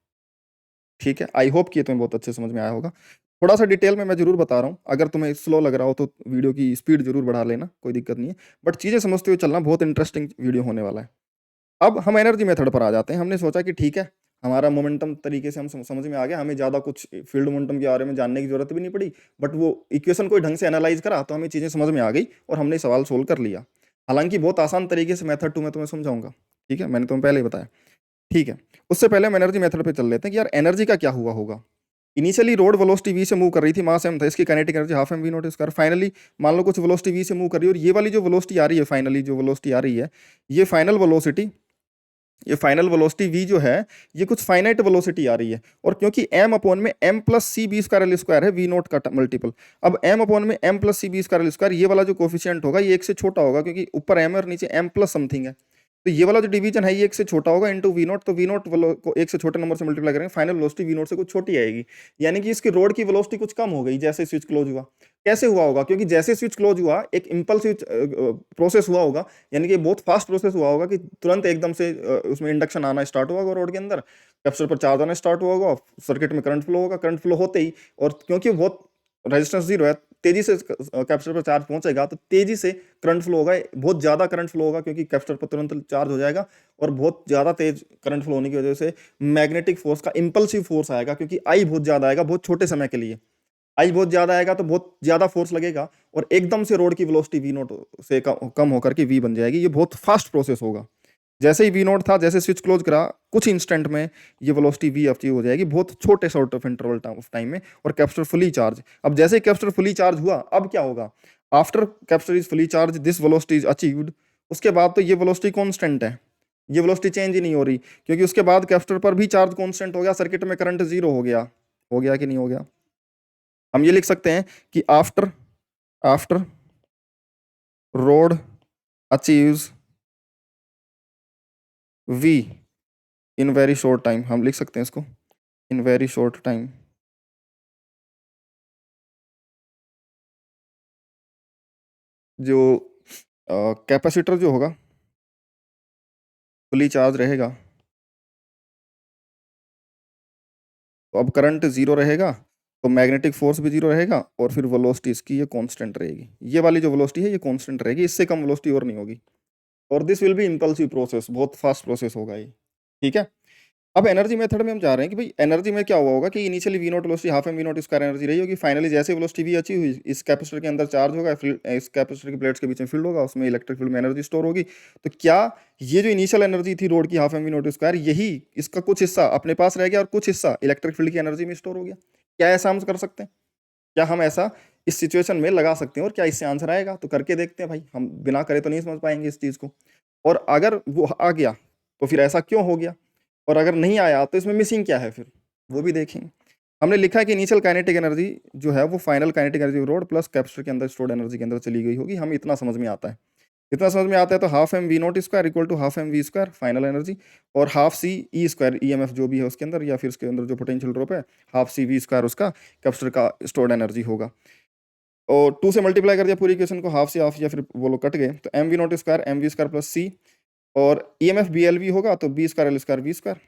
A: ठीक है। आई होप कि ये तुम्हें बहुत अच्छे समझ में आया होगा। थोड़ा सा डिटेल में मैं जरूर बता रहा हूँ, अगर तुम्हें स्लो लग रहा हो तो वीडियो की स्पीड जरूर बढ़ा लेना, कोई दिक्कत नहीं है, बट चीज़ें समझते हुए चलना, बहुत इंटरेस्टिंग वीडियो होने वाला है। अब हम एनर्जी मेथड पर आ जाते हैं। हमने सोचा कि ठीक है, हमारा मोमेंटम तरीके से हम समझ में आ गया, हमें ज़्यादा कुछ फील्ड मोमेंटम के बारे में जानने की जरूरत भी नहीं पड़ी, बट वो इक्वेशन को ढंग से एनालाइज करा तो हमें चीज़ें समझ में आ गई और हमने सवाल सोल्व कर लिया। हालांकि बहुत आसान तरीके से मेथड 2 में तुम्हें समझाऊंगा, ठीक है, मैंने तुम्हें पहले ही बताया, ठीक है। उससे पहले हम एनर्जी मेथड पे चल लेते हैं कि यार एनर्जी का क्या हुआ होगा। इनिशियली रोड वेलोसिटी वी से मूव कर रही थी, मास एम था, इसकी kinetic energy half M V not square. Finally मान लो कुछ वेलोसिटी वी से मूव कर रही है, और ये वाली जो वेलोसिटी आ रही है, फाइनली जो वेलोसिटी आ रही है, ये फाइनल वेलोसिटी, ये फाइनल वेलोसिटी v जो है, ये कुछ फाइनाइट वेलोसिटी आ रही है, और क्योंकि m अपॉन में m plus C B square L square है, v नोट का मल्टीपल। अब m अपॉन में m plus C B square L square, ये वाला जो कोफिशिएंट होगा ये एक से छोटा होगा, क्योंकि ऊपर m है और नीचे m प्लस समथिंग है, तो ये वाला जो डिवीजन है ये एक से छोटा होगा इनटू वी नोट, तो वी नोट को एक से छोटे नंबर से मल्टीप्लाई करेंगे, फाइनल वेलोसिटी वी नोट से कुछ छोटी आएगी, यानी कि इसकी रोड की वेलोसिटी कुछ कम हो गई जैसे स्विच क्लोज हुआ। कैसे हुआ होगा? क्योंकि जैसे स्विच क्लोज हुआ एक इम्पल्सिव प्रोसेस हुआ होगा, यानी कि बहुत फास्ट प्रोसेस हुआ होगा कि तुरंत एकदम से उसमें इंडक्शन आना स्टार्ट हुआ होगा रोड के अंदर, कैपेसिटर पर चार्ज आना स्टार्ट हुआ होगा, सर्किट में करंट फ्लो होगा, करंट फ्लो होते ही, और क्योंकि बहुत रेजिस्टेंस जीरो है, तेजी से कैपेसिटर पर चार्ज पहुंचेगा तो तेजी से करंट फ्लो होगा, बहुत ज्यादा करंट फ्लो होगा, क्योंकि कैपेसिटर पर तुरंत चार्ज हो जाएगा, और बहुत ज्यादा तेज करंट फ्लो होने की वजह से मैग्नेटिक फोर्स का इंपल्सिव फोर्स आएगा, क्योंकि आई बहुत ज्यादा आएगा बहुत छोटे समय के लिए, आई बहुत ज्यादा आएगा तो बहुत ज्यादा फोर्स लगेगा, और एकदम से रोड की वेलोसिटी वी नोट से कम होकर के वी बन जाएगी। ये बहुत फास्ट प्रोसेस होगा, जैसे ही वी नोट था, जैसे स्विच क्लोज करा कुछ इंस्टेंट में ये वेलोसिटी वी अचीव हो जाएगी, बहुत छोटे short of interval of time में, और कैपेसिटर फुली चार्ज। अब जैसे ही कैपेसिटर फुली चार्ज हुआ, अब क्या होगा? After capacitor is fully charge this velocity is achieved, उसके बाद तो ये वेलोसिटी कांस्टेंट है, ये वेलोसिटी चेंज ही नहीं हो रही, क्योंकि उसके बाद कैपेसिटर पर भी चार्ज कांस्टेंट हो गया, सर्किट में करंट जीरो हो गया कि नहीं हो गया? हम ये लिख सकते हैं कि after after road achieves v in very short time, हम लिख सकते हैं इसको इन वेरी शॉर्ट टाइम, जो कैपेसिटर जो होगा फुली चार्ज रहेगा, तो अब करंट जीरो रहेगा, तो मैग्नेटिक फोर्स भी जीरो रहेगा, और फिर वेलोसिटी इसकी ये कांस्टेंट रहेगी, ये वाली जो वेलोसिटी है ये कांस्टेंट रहेगी, इससे कम वेलोसिटी और नहीं होगी, और this will be impulsive process, बहुत फास्ट प्रोसेस होगा ये, ठीक है। अब एनर्जी मेथड में हम जा रहे हैं कि भाई एनर्जी में क्या हुआ होगा कि initially V nought velocity half M V not square energy रही होगी, फाइनली जैसे वेलोसिटी वी अचीव हुई, इस कैपेसिटर के अंदर चार्ज होगा, इस कैपेसिटर की प्लेट्स के बीच में फील्ड होगा, उसमें इलेक्ट्रिक फील्ड में एनर्जी स्टोर होगी, तो क्या ये जो इनिशियल एनर्जी थी रोड की half M V not square, यही इसका कुछ हिस्सा अपने पास रह गया और कुछ हिस्सा इलेक्ट्रिक फील्ड की एनर्जी में स्टोर हो गया? क्या ऐसा हम कर सकते हैं? क्या हम ऐसा इस सिचुएशन में लगा सकते हैं, और क्या इससे आंसर आएगा? तो करके देखते हैं भाई, हम बिना करे तो नहीं समझ पाएंगे इस चीज़ को, और अगर वो आ गया तो फिर ऐसा क्यों हो गया, और अगर नहीं आया तो इसमें मिसिंग क्या है, फिर वो भी देखेंगे। हमने लिखा है कि इनिशियल काइनेटिक एनर्जी जो है वो final kinetic energy road plus capacitor के अंदर स्टोर्ड एनर्जी के अंदर चली गई होगी, हमें इतना समझ में आता है, इतना समझ में आता है, तो half M V not square equal to half M V square final energy, और half C E square E M F जो भी है उसके अंदर, या फिर उसके अंदर जो पोटेंशियल ड्रॉप है, हाफ सी वी स्क्वायर उसका कैपेसिटर का स्टोर्ड एनर्जी होगा, और 2 से मल्टीप्लाई कर दिया पूरी इक्वेशन को, हाफ से हाफ या फिर वो लोग कट गए, तो M V not square M V square plus C, और E M F B L V होगा, तो B square L square V square.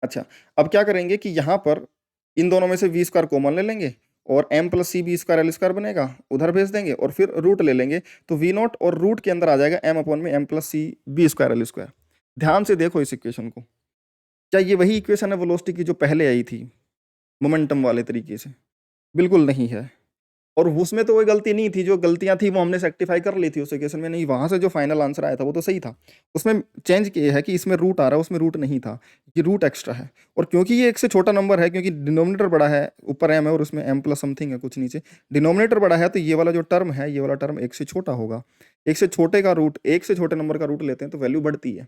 A: अच्छा, अब क्या करेंगे कि यहाँ पर इन दोनों में से वी स्क्वायर कॉमन ले लेंगे, और M plus C B square L square बनेगा, उधर भेज देंगे, और फिर रूट ले लेंगे, तो वी नॉट और रूट के अंदर आ जाएगा एम अपॉन में M plus C B square L square. ध्यान से देखो इस इक्वेशन को, क्या ये वही इक्वेशन है वेलोसिटी की जो पहले आई थी मोमेंटम वाले तरीके से? बिल्कुल नहीं है, और उसमें तो कोई गलती नहीं थी, जो गलतियां थी वो हमने सेक्टिफाई कर ली थी उस केस में, नहीं वहां से जो फाइनल आंसर आया था वो तो सही था, उसमें चेंज ये है कि इसमें रूट आ रहा है, उसमें रूट नहीं था, ये रूट एक्स्ट्रा है, और क्योंकि ये एक से छोटा नंबर है, क्योंकि डिनोमिनेटर बड़ा है, ऊपर एम है और उसमें एम प्लस समथिंग है कुछ नीचे, डिनोमिनेटर बड़ा है, तो ये वाला जो टर्म है, ये वाला टर्म एक से छोटा होगा, एक से छोटे का रूट, एक से छोटे नंबर का रूट लेते हैं तो वैल्यू बढ़ती है,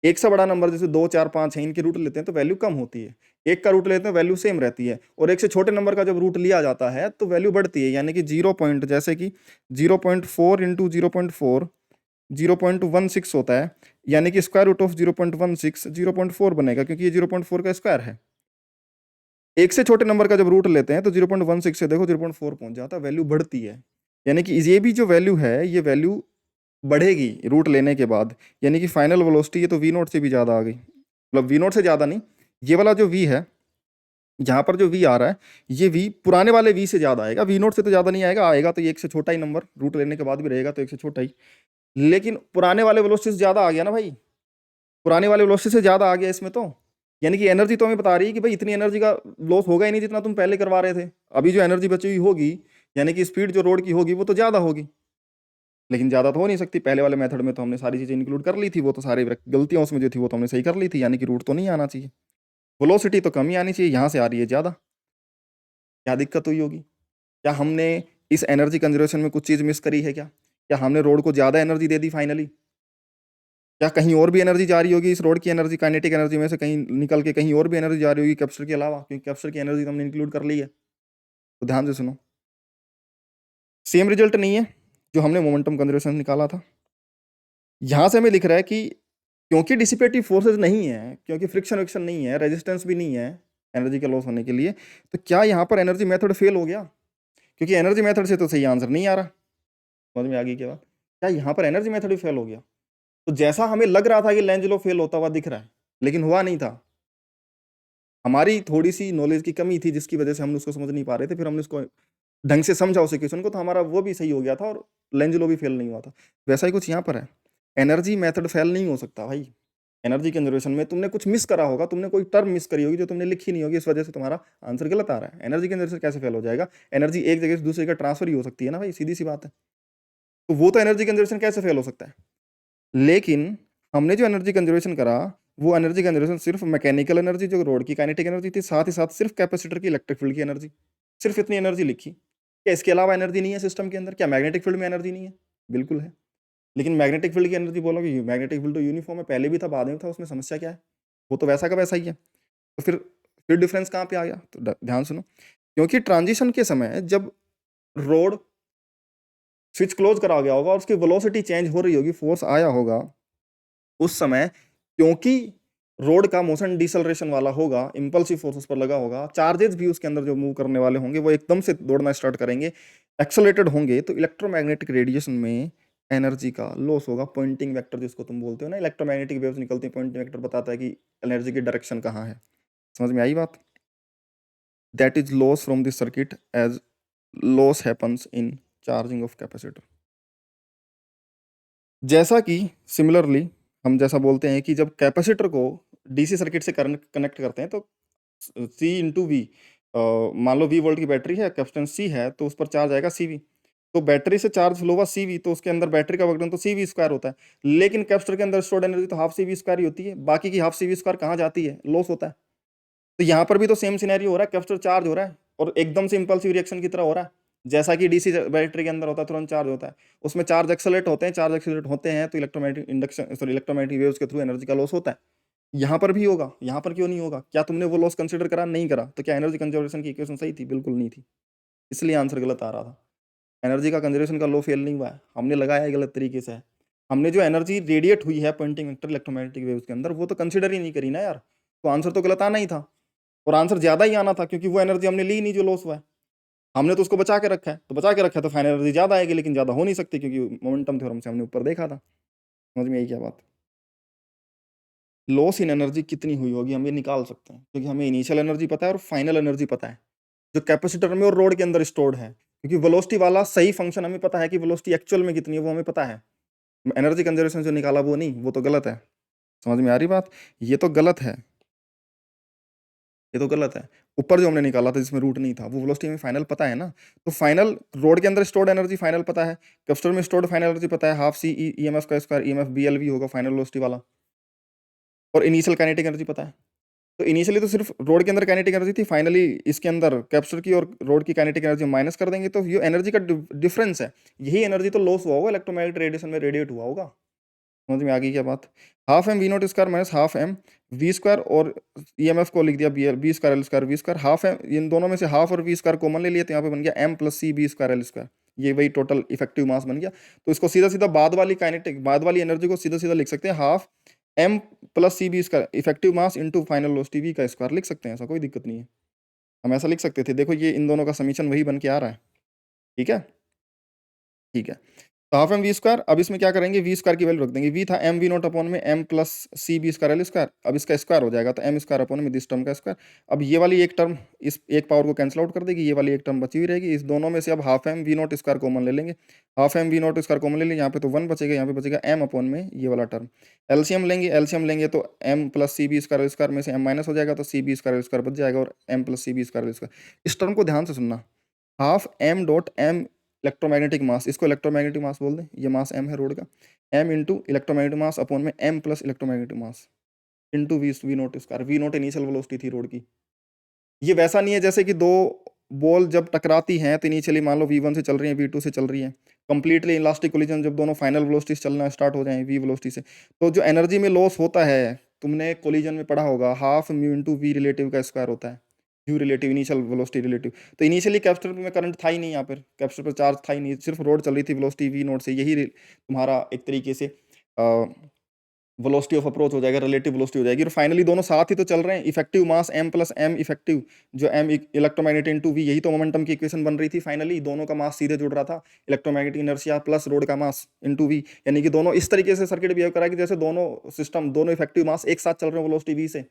A: एक से बड़ा नंबर जैसे 2, 4, 5 है, इनके रूट लेते हैं तो वैल्यू कम होती है। एक का रूट लेते हैं वैल्यू सेम रहती है, और एक से छोटे नंबर का जब रूट लिया जाता है तो वैल्यू बढ़ती है, यानी कि 0 पॉइंट, जैसे कि 0.4 इंटू 0.4 0.16 होता है, यानी कि स्क्वायर रूट ऑफ 0.16 0.4 बनेगा, क्योंकि ये 0.4 का स्क्वायर है। एक से छोटे नंबर का जब रूट लेते हैं तो 0.16 से देखो 0.4 पहुंच जाता है, वैल्यू बढ़ती है। यानी कि ये भी जो वैल्यू है ये वैल्यू बढ़ेगी रूट लेने के बाद, यानी कि फाइनल वेलोसिटी ये तो वी नोट से भी ज़्यादा आ गई, मतलब वी नोट से ज़्यादा नहीं, ये वाला जो वी है, यहाँ पर जो वी आ रहा है, ये वी पुराने वाले वी से ज़्यादा आएगा, वी नोट से तो ज़्यादा नहीं आएगा, आएगा तो ये एक से छोटा ही नंबर, रूट लेने के बाद भी रहेगा तो एक से छोटा ही, लेकिन पुराने वाले वेलोसिटी से ज़्यादा आ गया ना भाई, पुराने वाले वेलोसिटी से ज़्यादा आ गया इसमें तो, यानी कि एनर्जी तो हमें बता रही है कि भाई इतनी एनर्जी का लॉस होगा ही नहीं जितना तुम पहले करवा रहे थे, अभी जो एनर्जी बची हुई होगी, यानी कि स्पीड जो रोड की होगी वो तो ज़्यादा होगी, लेकिन ज़्यादा तो हो नहीं सकती। पहले वाले मेथड में तो हमने सारी चीज़ें इंक्लूड कर ली थी, वो तो सारी गलतियाँ उसमें जो थी वो तो हमने सही कर ली थी, यानी कि रूट तो नहीं आना चाहिए, वेलोसिटी तो कम ही आनी चाहिए, यहाँ से आ रही है ज़्यादा, क्या दिक्कत हुई होगी? क्या हमने इस एनर्जी कंजर्वेशन में कुछ चीज़ मिस करी है क्या? क्या हमने रोड को ज़्यादा एनर्जी दे दी फाइनली? क्या कहीं और भी एनर्जी जा रही होगी, इस रोड की एनर्जी काइनेटिक एनर्जी में से कहीं निकल के कहीं और भी एनर्जी जा रही होगी कैप्चर के अलावा, क्योंकि कैप्चर की एनर्जी तो हमने इंक्लूड कर ली है। तो ध्यान से सुनो, सेम रिजल्ट नहीं है जो हमने मोमेंटम कंजर्वेशन निकाला था। यहाँ से हमें लिख रहा है कि क्योंकि डिसिपेटिव फोर्सेज नहीं है, क्योंकि फ्रिक्शन विक्शन नहीं है, रेजिस्टेंस भी नहीं है एनर्जी के लॉस होने के लिए, तो क्या यहाँ पर एनर्जी मेथड फेल हो गया? क्योंकि एनर्जी मेथड से तो सही आंसर नहीं आ रहा, समझ में आ गई क्या बात? क्या यहाँ पर एनर्जी मेथड भी फेल हो गया? तो जैसा हमें लग रहा था कि लेंज लॉ फेल होता हुआ दिख रहा है, लेकिन हुआ नहीं था, हमारी थोड़ी सी नॉलेज की कमी थी जिसकी वजह से हम उसको समझ नहीं पा रहे थे, फिर हमने उसको ढंग से समझा उस इक्वेशन को, तो हमारा वो भी सही हो गया था और लेंज लॉ भी फेल नहीं हुआ था। वैसा ही कुछ यहाँ पर है, एनर्जी मेथड फेल नहीं हो सकता भाई। एनर्जी कंजर्वेशन में तुमने कुछ मिस करा होगा, तुमने कोई टर्म मिस करी होगी जो तुमने लिखी नहीं होगी, इस वजह से तुम्हारा आंसर गलत आ रहा है। एनर्जी कंजर्वेशन कैसे फेल हो जाएगा? एनर्जी एक जगह से दूसरी जगह ट्रांसफर ही हो सकती है ना भाई, सीधी सी बात है, तो वो तो एनर्जी कंजर्वेशन कैसे फेल हो सकता है? लेकिन हमने जो एनर्जी कंजर्वेशन करा, वो एनर्जी कंजर्वेशन सिर्फ मैकेनिकल एनर्जी जो रोड की काइनेटिक एनर्जी थी, साथ ही साथ सिर्फ कैपेसिटर की इलेक्ट्रिक फील्ड की एनर्जी, सिर्फ इतनी एनर्जी लिखी। क्या इसके अलावा एनर्जी नहीं है सिस्टम के अंदर? क्या मैग्नेटिक फील्ड में एनर्जी नहीं है? बिल्कुल है, लेकिन मैग्नेटिक फील्ड की एनर्जी बोलोगे, मैग्नेटिक फील्ड तो यूनिफॉर्म है, पहले भी था बाद में था, उसमें समस्या क्या है? वो तो वैसा का वैसा ही है, तो फिर डिफरेंस कहाँ पे आ गया? तो ध्यान सुनो, क्योंकि ट्रांजिशन के समय जब रोड स्विच क्लोज करा गया होगा और उसकी वेलोसिटी चेंज हो रही होगी, फोर्स आया होगा उस समय, क्योंकि रोड का मोशन डिसलरेशन वाला होगा, इंपल्सिव फोर्सेस पर लगा होगा, चार्जेस भी उसके अंदर जो मूव करने वाले होंगे वो एकदम से दौड़ना स्टार्ट करेंगे, एक्सेलरेटेड होंगे, तो इलेक्ट्रोमैग्नेटिक रेडिएशन में एनर्जी का लॉस होगा। पॉइंटिंग वेक्टर जिसको तुम बोलते हो ना, इलेक्ट्रोमैग्नेटिक वेव्स निकलती हैं, पॉइंटिंग वेक्टर बताता है कि एनर्जी की डायरेक्शन कहाँ है। समझ में आई बात? That is loss from this circuit as loss happens in charging of capacitor. जैसा कि सिमिलरली हम जैसा बोलते हैं कि जब कैपेसिटर को डीसी सर्किट से कनेक्ट करते हैं तो सी इंटू वी, मान लो वी वोल्ट की बैटरी है, कैपेसिटेंस सी है, तो उस पर चार्ज आएगा सी वी, तो बैटरी से चार्ज फ्लो हुआ सी वी, तो उसके अंदर बैटरी का वर्क डन तो सी वी स्क्वायर होता है, लेकिन कैपेसिटर के अंदर स्टोर्ड एनर्जी तो हाफ सी वी स्क्वायर ही होती है, बाकी की हाफ सी वी स्क्वायर कहाँ जाती है? लॉस होता है। तो यहाँ पर भी तो सेम सिनेरियो हो रहा है, कैपेसिटर चार्ज हो रहा है और एकदम से इंपल्सिव रिएक्शन की तरह हो रहा है, जैसा कि डीसी बैटरी के अंदर होता है, तुरंत चार्ज होता है, उसमें चार्ज एक्सेलरेट होते हैं, चार्ज एक्सेलरेट होते हैं तो electromagnetic induction sorry electromagnetic waves के थ्रू एनर्जी का लॉस होता है। यहाँ पर भी होगा, यहाँ पर क्यों नहीं होगा? क्या तुमने वो लॉस कंसिडर करा? नहीं करा, तो क्या एनर्जी कंजर्वेशन की इक्वेशन सही थी? बिल्कुल नहीं थी, इसलिए आंसर गलत आ रहा था। एनर्जी का कंजर्वेशन का लॉ फेल नहीं हुआ है, हमने लगाया है गलत तरीके से। हमने जो एनर्जी रेडिएट हुई है पॉइंटिंग वेक्टर इलेक्ट्रोमैग्नेटिक वेव्स के अंदर, वो तो कंसिडर ही नहीं करी ना यार, तो आंसर तो गलत आना ही था, और आंसर ज़्यादा ही आना था, क्योंकि वो एनर्जी हमने ली नहीं जो लॉस हुआ है, हमने तो उसको बचा के रखा है, तो बचा के रखा है तो फाइनल एनर्जी ज़्यादा आएगी, लेकिन ज़्यादा हो नहीं सकती क्योंकि मोमेंटम थ्योरम से हमने ऊपर देखा था। समझ में आई क्या बात? लॉस इन एनर्जी कितनी हुई होगी हम ये निकाल सकते हैं, क्योंकि हमें इनिशियल एनर्जी पता है और फाइनल एनर्जी पता है जो कैपेसिटर में और रोड के अंदर स्टोर्ड है, क्योंकि वेलोसिटी वाला सही फंक्शन हमें पता है कि वेलोसिटी एक्चुअल में कितनी है वो हमें पता है, एनर्जी कंजर्वेशन जो निकाला वो नहीं, वो तो गलत है। समझ में आ रही बात? ये तो गलत है, ये तो गलत है। ऊपर जो हमने निकाला था जिसमें रूट नहीं था, वो वेलोसिटी हमें फाइनल पता है ना, तो फाइनल रोड के अंदर स्टोर्ड एनर्जी फाइनल पता है, कैपेसिटर में स्टोर्ड फाइनल एनर्जी पता है, half C E M F का square, E M F B L V होगा फाइनल वेलोसिटी वाला, और इनिशियल काइनेटिक एनर्जी पता है। तो इनिशियली तो सिर्फ रोड के अंदर काइनेटिक एनर्जी थी, फाइनली इसके अंदर कैपेसिटर की और रोड की काइनेटिक एनर्जी माइनस कर देंगे, तो ये एनर्जी का डिफरेंस है, यही एनर्जी तो लॉस हुआ होगा, इलेक्ट्रोमैग्नेटिक रेडिएशन में रेडिएट हुआ होगा, समझ में आ गई क्या बात? Half M V not square minus half M V square, और ईएमएफ को लिख दिया B square L square V square. Half M, इन दोनों में से हाफ और वी स्क्वायर कॉमन ले लिए, तो यहाँ पे बन गया M plus C B square L square. ये वही टोटल इफेक्टिव मास बन गया। तो इसको सीधा सीधा बाद वाली काइनेटिक, बाद वाली एनर्जी को सीधा सीधा लिख सकते हैं, half M plus C B square effective mass into final velocity V का स्क्वायर लिख सकते हैं, ऐसा कोई दिक्कत नहीं है। हम ऐसा लिख सकते थे, देखो ये इन दोनों का समीशन वही बन के आ रहा है। ठीक है, ठीक है। तो हाफ एम वी स्क्वायर, अब इसमें क्या करेंगे, वी स्क्वायर की वैल्यू रख देंगे, वी था एम वी नॉट अपॉन में M plus C B square L square, अब इसका स्क्वायर हो जाएगा तो एम स्क्वायर अपॉन में दिस टर्म का स्क्वायर। अब ये वाली एक टर्म इस एक पावर को कैंसिल आउट कर देगी, ये वाली एक टर्म बची हुई रहेगी। इस दोनों में से अब half M V not square common ले लेंगे, half M V not square common ले लेंगे, यहाँ पे तो 1 बचेगा, यहाँ पे बचेगा एम अपॉन में ये वाला टर्म। एलसीएम लेंगे, एलसीएम लेंगे तो M plus C B square square में से एम माइनस हो जाएगा, तो सी बी स्क्वायर स्क्वायर बच जाएगा, और M plus C B square square. इस टर्म को ध्यान से सुनना, half M dot M electromagnetic mass, इसको इलेक्ट्रोमैग्नेटिक मास बोल दें, ये मास एम है रोड का, M into electromagnetic mass upon में M plus electromagnetic mass into V naught square. V naught initial velocity थी रोड की। ये वैसा नहीं है जैसे कि दो बॉल जब टकराती हैं तो इनिशियली मान लो v1 से चल रही है, v2 से चल रही है, कंप्लीटली इलास्टिक कोलिजन, जब दोनों फाइनल वेलोसिटी चलना स्टार्ट हो जाए v वेलोसिटी से, तो जो एनर्जी में लॉस होता है, तुमने कोलिजन में पढ़ा होगा, half mu into V relative का स्क्वायर होता है, U relative initial velocity relative. तो इनिशियली कैपेसिटर में करंट था ही नहीं, यहाँ पर कैपेसिटर पर चार्ज था ही नहीं, सिर्फ रोड चल रही थी वेलोसिटी वी नोट से, यही तुम्हारा एक तरीके से वेलोसिटी ऑफ अप्रोच हो जाएगा, रिलेटिव वेलोसिटी हो जाएगी, और फाइनली दोनों साथ ही तो चल रहे हैं। Effective mass m plus M effective, जो m इलेक्ट्रोमैग्नेटिक इनटू v, यही तो मोमेंटम की इक्वेशन बन रही थी। फाइनली दोनों का मास सीधे जुड़ रहा था, इलेक्ट्रोमैग्नेटिक इनर्शिया प्लस रोड का मास इनटू v, यानी कि दोनों इस तरीके से सर्किट बिहेव करा कि जैसे दोनों सिस्टम, दोनों इफेक्टिव मास एक साथ चल रहे हैं वेलोसिटी v से।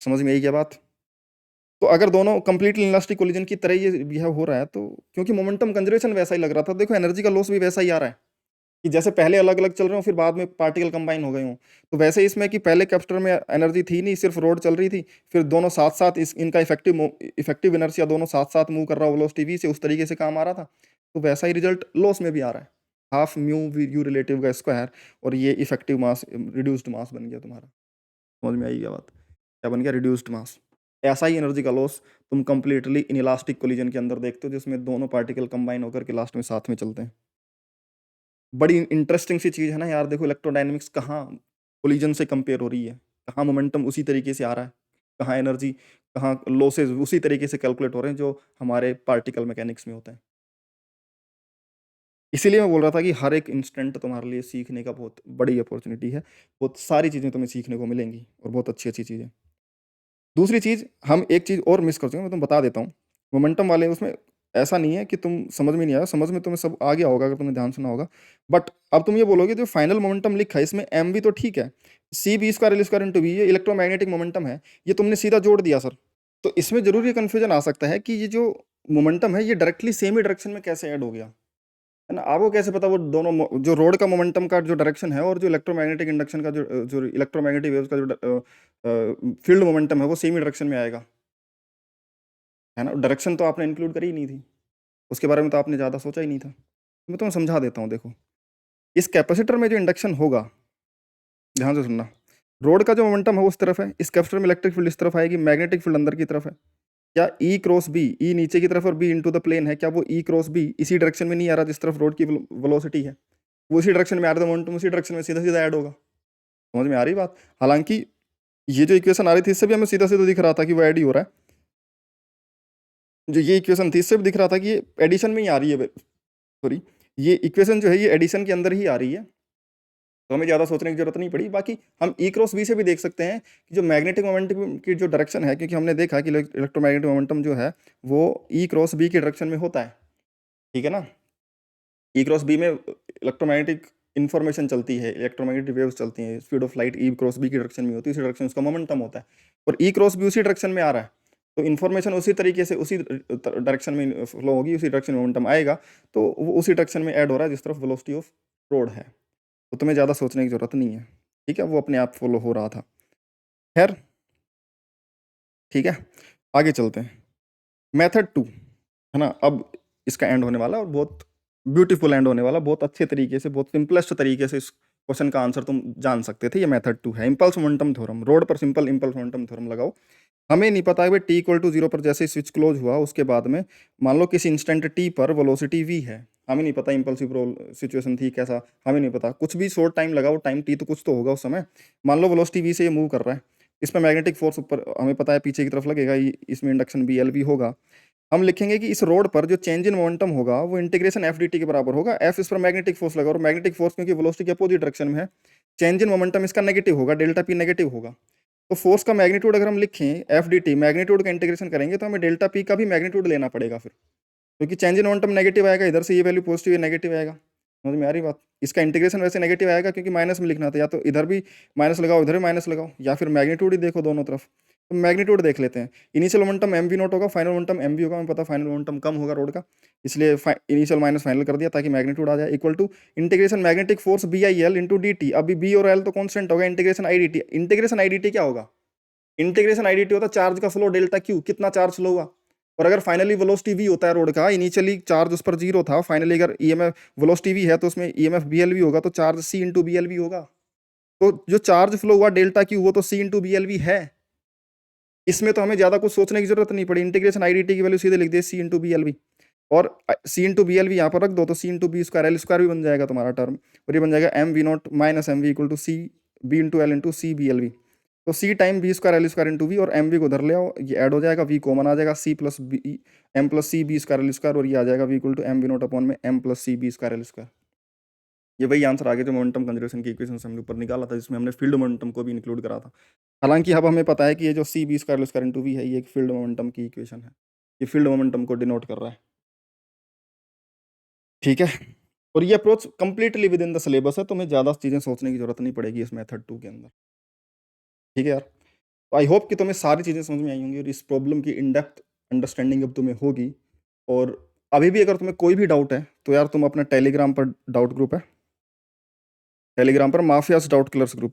A: समझ में आई क्या बात? तो अगर दोनों कंप्लीटली इलास्टिक कोलिजन की तरह ये बिहेव हो रहा है, तो क्योंकि मोमेंटम कंजर्वेशन वैसा ही लग रहा था, देखो एनर्जी का लॉस भी वैसा ही आ रहा है कि जैसे पहले अलग अलग चल रहे हो, फिर बाद में पार्टिकल कंबाइन हो गए हों। तो वैसे इसमें कि पहले कैपेसिटर में एनर्जी थी नहीं, सिर्फ रोड चल रही थी, फिर दोनों साथ साथ इनका इफेक्टिव इनर्शिया दोनों साथ साथ मूव कर रहा हो वेलोसिटी v से, उस तरीके से काम आ रहा था। तो वैसा ही रिजल्ट लॉस में भी आ रहा है, हाफ म्यू यू रिलेटिव का स्क्वायर, और ये इफेक्टिव मास रिड्यूस्ड मास बन गया तुम्हारा। समझ में आई क्या बात? क्या बन गया? रिड्यूस्ड मास। ऐसा ही एनर्जी का लॉस तुम कंप्लीटली इन इलास्टिक कोलिजन के अंदर देखते हो, जिसमें दोनों पार्टिकल कंबाइन होकर के लास्ट में साथ में चलते हैं। बड़ी इंटरेस्टिंग सी चीज़ है ना यार, देखो इलेक्ट्रोडायनेमिक्स कहाँ कोलिजन से कंपेयर हो रही है, कहाँ मोमेंटम उसी तरीके से आ रहा है, कहाँ एनर्जी, कहाँ लॉसेज उसी तरीके से कैलकुलेट हो रहे हैं जो हमारे पार्टिकल मैकेनिक्स में होता है। इसीलिए मैं बोल रहा था कि हर एक इंस्टेंट तुम्हारे लिए सीखने का बहुत बड़ी अपॉर्चुनिटी है, बहुत सारी चीज़ें तुम्हें सीखने को मिलेंगी, और बहुत अच्छी अच्छी चीज़ें। दूसरी चीज़, हम एक चीज़ और मिस कर चुके हैं, मैं तुम्हें बता देता हूँ। मोमेंटम वाले उसमें ऐसा नहीं है कि तुम समझ में नहीं आया, समझ में तुम्हें सब आ गया होगा अगर तुमने ध्यान सुना होगा। बट अब तुम ये बोलोगे जो फाइनल मोमेंटम लिखा है इसमें एम भी तो ठीक है, C B square L square into V, ये इलेक्ट्रोमैग्नेटिक मोमेंटम है, ये तुमने सीधा जोड़ दिया सर। तो इसमें जरूर ये कन्फ्यूजन आ सकता है कि ये जो मोमेंटम है ये डायरेक्टली सेम ही डायरेक्शन में कैसे ऐड हो गया, है ना? आपको कैसे पता वो दोनों जो रोड का मोमेंटम का जो डायरेक्शन है और जो इलेक्ट्रोमैग्नेटिक इंडक्शन का जो इलेक्ट्रोमैग्नेटिक वेव्स का जो फील्ड मोमेंटम है वो सेम ही डायरेक्शन में आएगा, है ना? डायरेक्शन तो आपने इंक्लूड करी ही नहीं थी, उसके बारे में तो आपने ज़्यादा सोचा ही नहीं था। मैं तुम्हें समझा देता हूँ, देखो इस कैपेसिटर में जो इंडक्शन होगा, ध्यान से सुनना, रोड का जो मोमेंटम है वो उस तरफ है, इस कैपेसिटर में इलेक्ट्रिक फील्ड इस तरफ आएगी, मैग्नेटिक फील्ड अंदर की तरफ है। क्या ई क्रॉस बी, ई नीचे की तरफ और बी इनटू द प्लेन है, क्या वो ई क्रॉस बी इसी डायरेक्शन में नहीं आ रहा जिस तरफ रोड की वेलोसिटी है, वो इसी डायरेक्शन में आ रहा है, मोमेंटम उसी डायरेक्शन में सीधा सीधा ऐड होगा। समझ में आ रही बात? हालांकि ये जो इक्वेशन आ रही थी इससे भी हमें सीधा सीधा दिख रहा था कि वो ऐड ही हो रहा है, जो ये इक्वेशन थी इससे भी दिख रहा था कि ये एडिशन में ही आ रही है, सॉरी ये इक्वेशन जो है ये एडिशन के अंदर ही आ रही है, तो हमें ज़्यादा सोचने की जरूरत नहीं पड़ी। बाकी हम ई क्रॉस बी से भी देख सकते हैं कि जो मैग्नेटिक मोमेंटम की जो डायरेक्शन है, क्योंकि हमने देखा कि इलेक्ट्रोमैग्नेटिक मोमेंटम जो है वो ई क्रॉस बी के डायरेक्शन में होता है, ठीक है ना? ई क्रॉस बी में इलेक्ट्रोमैग्नेटिक इन्फॉर्मेशन चलती है, इलेक्ट्रोमैग्नेटिक वेव्स चलती हैं, speed of light E cross B की डायरेक्शन में होती है, उसी डायरेक्शन उसका मोमेंटम होता है, और ई क्रॉस बी उसी डायरेक्शन में आ रहा है, तो इन्फॉर्मेशन उसी तरीके से उसी डायरेक्शन में फ्लो होगी, उसी डायरेक्शन में मोमेंटम आएगा, तो वो उसी डायरेक्शन में ऐड हो रहा है जिस तरफ वेलोसिटी ऑफ रोड है, तो तुम्हें ज़्यादा सोचने की ज़रूरत नहीं है, ठीक है? वो अपने आप फॉलो हो रहा था। खैर ठीक है, आगे चलते हैं। मेथड 2, है ना? अब इसका एंड होने वाला और बहुत ब्यूटीफुल एंड होने वाला, बहुत अच्छे तरीके से, बहुत सिंपलेस्ट तरीके से इस क्वेश्चन का आंसर तुम जान सकते थे। ये मेथड 2 है, इम्पल्स मोमेंटम थ्योरम। रोड पर सिंपल इम्पल्स मोमेंटम थ्योरम लगाओ। हमें नहीं पता है भाई टी इक्वल टू 0 पर जैसे स्विच क्लोज हुआ उसके बाद में मान लो किसी इंस्टेंट टी पर वेलोसिटी v है, हमें नहीं पता इम्पल्सिव सिचुएशन थी कैसा, हमें नहीं पता, कुछ भी शॉर्ट टाइम लगा, वो टाइम टी तो कुछ तो होगा उस समय। मान लो वेलोसिटी वी से ये मूव कर रहा है, इसमें मैग्नेटिक फोर्स ऊपर हमें पता है पीछे की तरफ लगेगा, इसमें इंडक्शन बी एल भी होगा। हम लिखेंगे कि इस रोड पर जो चेंज इन मोमेंटम होगा वो इंटीग्रेशन एफ डी टी के बराबर होगा। एफ इस पर मैग्नेटिक फोर्स लगा, और मैग्नेटिक फोर्स क्योंकि वेलोसिटी के अपोजिट डायरेक्शन में है, चेंज इन मोमेंटम इसका नेगेटिव होगा, डेल्टा पी नेगेटिव होगा। तो फोर्स का मैग्नीट्यूड अगर हम लिखें एफ डी टी, मैग्नीट्यूड का इंटीग्रेशन करेंगे तो हमें डेल्टा पी का भी मैग्नीट्यूड लेना पड़ेगा फिर, क्योंकि चेंज इन मोमेंटम नेगेटिव आएगा, इधर से ये वैल्यू पॉजिटिव, ये नेगेटिव आएगा। समझ में आ रही बात? इसका इंटीग्रेशन वैसे नेगेटिव आएगा क्योंकि माइनस में लिखना था, या तो इधर भी माइनस लगाओ इधर भी माइनस लगाओ, या फिर मैग्नीट्यूड ही देखो दोनों तरफ। तो मैग्नीट्यूड देख लेते हैं। Initial momentum M V nought होगा, फाइनल मोमेंटम एम वी होगा, हमें पता फाइनल मोमेंटम कम होगा रोड का, इसलिए इनिशियल माइनस फाइनल कर दिया ताकि मैग्नीट्यूड आ जाए, equal to integration magnetic force B I L into D T. अभी बी और एल तो कॉन्स्टेंट होगा, integration I D T. Integration I D T क्या होगा? इंटीग्रेशन आई डी टी होता है चार्ज का फ्लो डेल्टा क्यू, कितना चार्ज फ्लो हुआ। और अगर फाइनली वेलोसिटी वी होता है रोड का, इनिशियली चार्ज उस पर जीरो था, फाइनली अगर ईएमएफ वेलोसिटी वी है तो उसमें ईएमएफ बीएल वी होगा, तो charge C into BL V होगा। तो जो चार्ज फ्लो हुआ डेल्टा क्यू वो तो सी इंटू बीएल वी है। इसमें तो हमें ज्यादा कुछ सोचने की जरूरत नहीं पड़ी, इंटीग्रेशन आई डी टी की वैल्यू सीधे लिख दी सी इंटू बीएल वी, और सी इंटू बीएल वी यहाँ पर रख दो तो C into B square L square भी बन जाएगा तुम्हारा टर्म, और ये बन जाएगा M V naught minus M V equal to C B into L into C B L V. तो C time B square L square into V, और एम वी को उधर ले आओ, ये ऐड हो जाएगा, वी कॉमन आ जाएगा, C plus B M plus C B square L square, और ये आ जाएगा V equal to M V not upon में M plus C B square L square. ये वही आंसर आ गया जो मोमेंटम कंजर्वेशन की इक्वेशन से हमने ऊपर निकाला था, जिसमें हमने फील्ड मोमेंटम को भी इंक्लूड करा था। हालांकि अब हमें पता है कि ये जो C B square L square into V है, ये एक फील्ड मोमेंटम की इक्वेशन है, ये फील्ड मोमेंटम को डिनोट कर रहा है। ठीक है, और ये approach completely with in the syllabus है, तुम्हें ज़्यादा चीज़ें सोचने की जरूरत नहीं पड़ेगी इस मेथड 2 के अंदर। ठीक है यार, तो आई होप कि तुम्हें सारी चीज़ें समझ में आई होंगी और इस प्रॉब्लम की इन डेप्थ अंडरस्टैंडिंग अब तुम्हें होगी। और अभी भी अगर तुम्हें कोई भी डाउट है तो यार तुम अपना टेलीग्राम पर डाउट ग्रुप है, टेलीग्राम पर माफियाज डाउट क्लियर्स ग्रुप,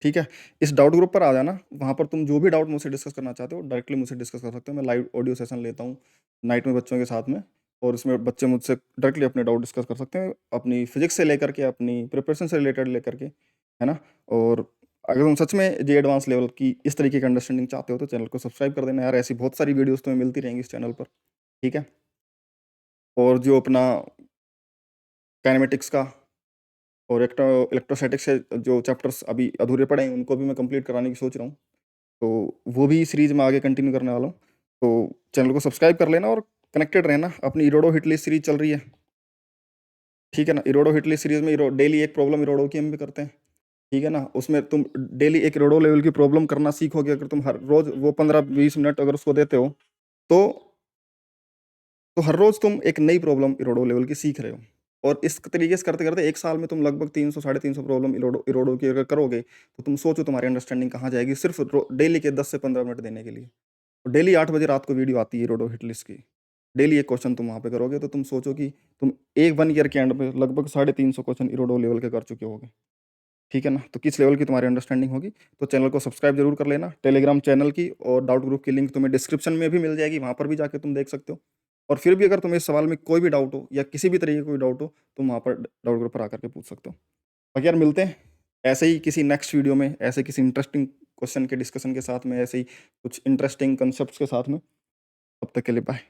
A: ठीक है, इस डाउट ग्रुप पर आ जाना। वहाँ पर तुम जो भी डाउट मुझसे डिस्कस करना चाहते हो डायरेक्टली मुझसे डिस्कस कर सकते हो। मैं लाइव ऑडियो सेशन लेता हूँ नाइट में बच्चों के साथ में, और इसमें बच्चे मुझसे डायरेक्टली अपने डाउट डिस्कस कर सकते हैं, अपनी फिजिक्स से लेकर के अपनी प्रिपरेशन से रिलेटेड लेकर के, है ना। और अगर तुम सच में जे एडवांस लेवल की इस तरीके की अंडरस्टैंडिंग चाहते हो तो चैनल को सब्सक्राइब कर देना यार, ऐसी बहुत सारी वीडियोस तुम्हें मिलती रहेंगी इस चैनल पर। ठीक है, और जो अपना काइनेमेटिक्स का और इलेक्ट्रोस्टैटिक्स से जो चैप्टर्स अभी अधूरे पड़े हैं उनको भी मैं कंप्लीट कराने की सोच रहा हूँ, तो वो भी सीरीज में आगे कंटिन्यू करने वाला हूँ। तो चैनल को सब्सक्राइब कर लेना और कनेक्टेड रहना। अपनी इरोडो हिटलिस्ट सीरीज चल रही है, ठीक है ना। इरोडो हिटलिस्ट सीरीज में डेली एक प्रॉब्लम इरोडो की हम भी करते हैं, ठीक है ना। उसमें तुम डेली एक इरोडो लेवल की प्रॉब्लम करना सीखोगे, अगर तुम हर रोज वो 15-20 मिनट अगर उसको देते हो तो हर रोज तुम एक नई प्रॉब्लम इरोडो लेवल की सीख रहे हो। और इस तरीके से करते करते एक साल में तुम लगभग 300-350 प्रॉब्लम इरोडो की अगर करोगे तो तुम सोचो तुम्हारी अंडरस्टैंडिंग कहाँ जाएगी, सिर्फ डेली के 10 से 15 मिनट देने के लिए। डेली 8 बजे रात को वीडियो आती है इरोडो हिटलिस्ट की, डेली एक क्वेश्चन तुम वहाँ पे करोगे तो तुम सोचो कि तुम एक 1 ईयर के एंड पे लगभग 350 क्वेश्चन इरोडो लेवल के कर चुके होगे, ठीक है ना। तो किस लेवल की तुम्हारी अंडरस्टैंडिंग होगी। तो चैनल को सब्सक्राइब जरूर कर लेना। टेलीग्राम चैनल की और डाउट ग्रुप की लिंक तुम्हें डिस्क्रिप्शन में भी मिल जाएगी, वहाँ पर भी जाके तुम देख सकते हो। और फिर भी अगर तुम्हें इस सवाल में कोई भी डाउट हो या किसी भी तरीके का कोई डाउट हो, तुम वहाँ पर डाउट ग्रुप पर आकर के पूछ सकते हो। बाकी यार मिलते हैं ऐसे ही किसी नेक्स्ट वीडियो में, ऐसे किसी इंटरेस्टिंग क्वेश्चन के डिस्कशन के साथ में, ऐसे ही कुछ इंटरेस्टिंग कंसेप्ट के साथ में। तब तक के लिए बाय।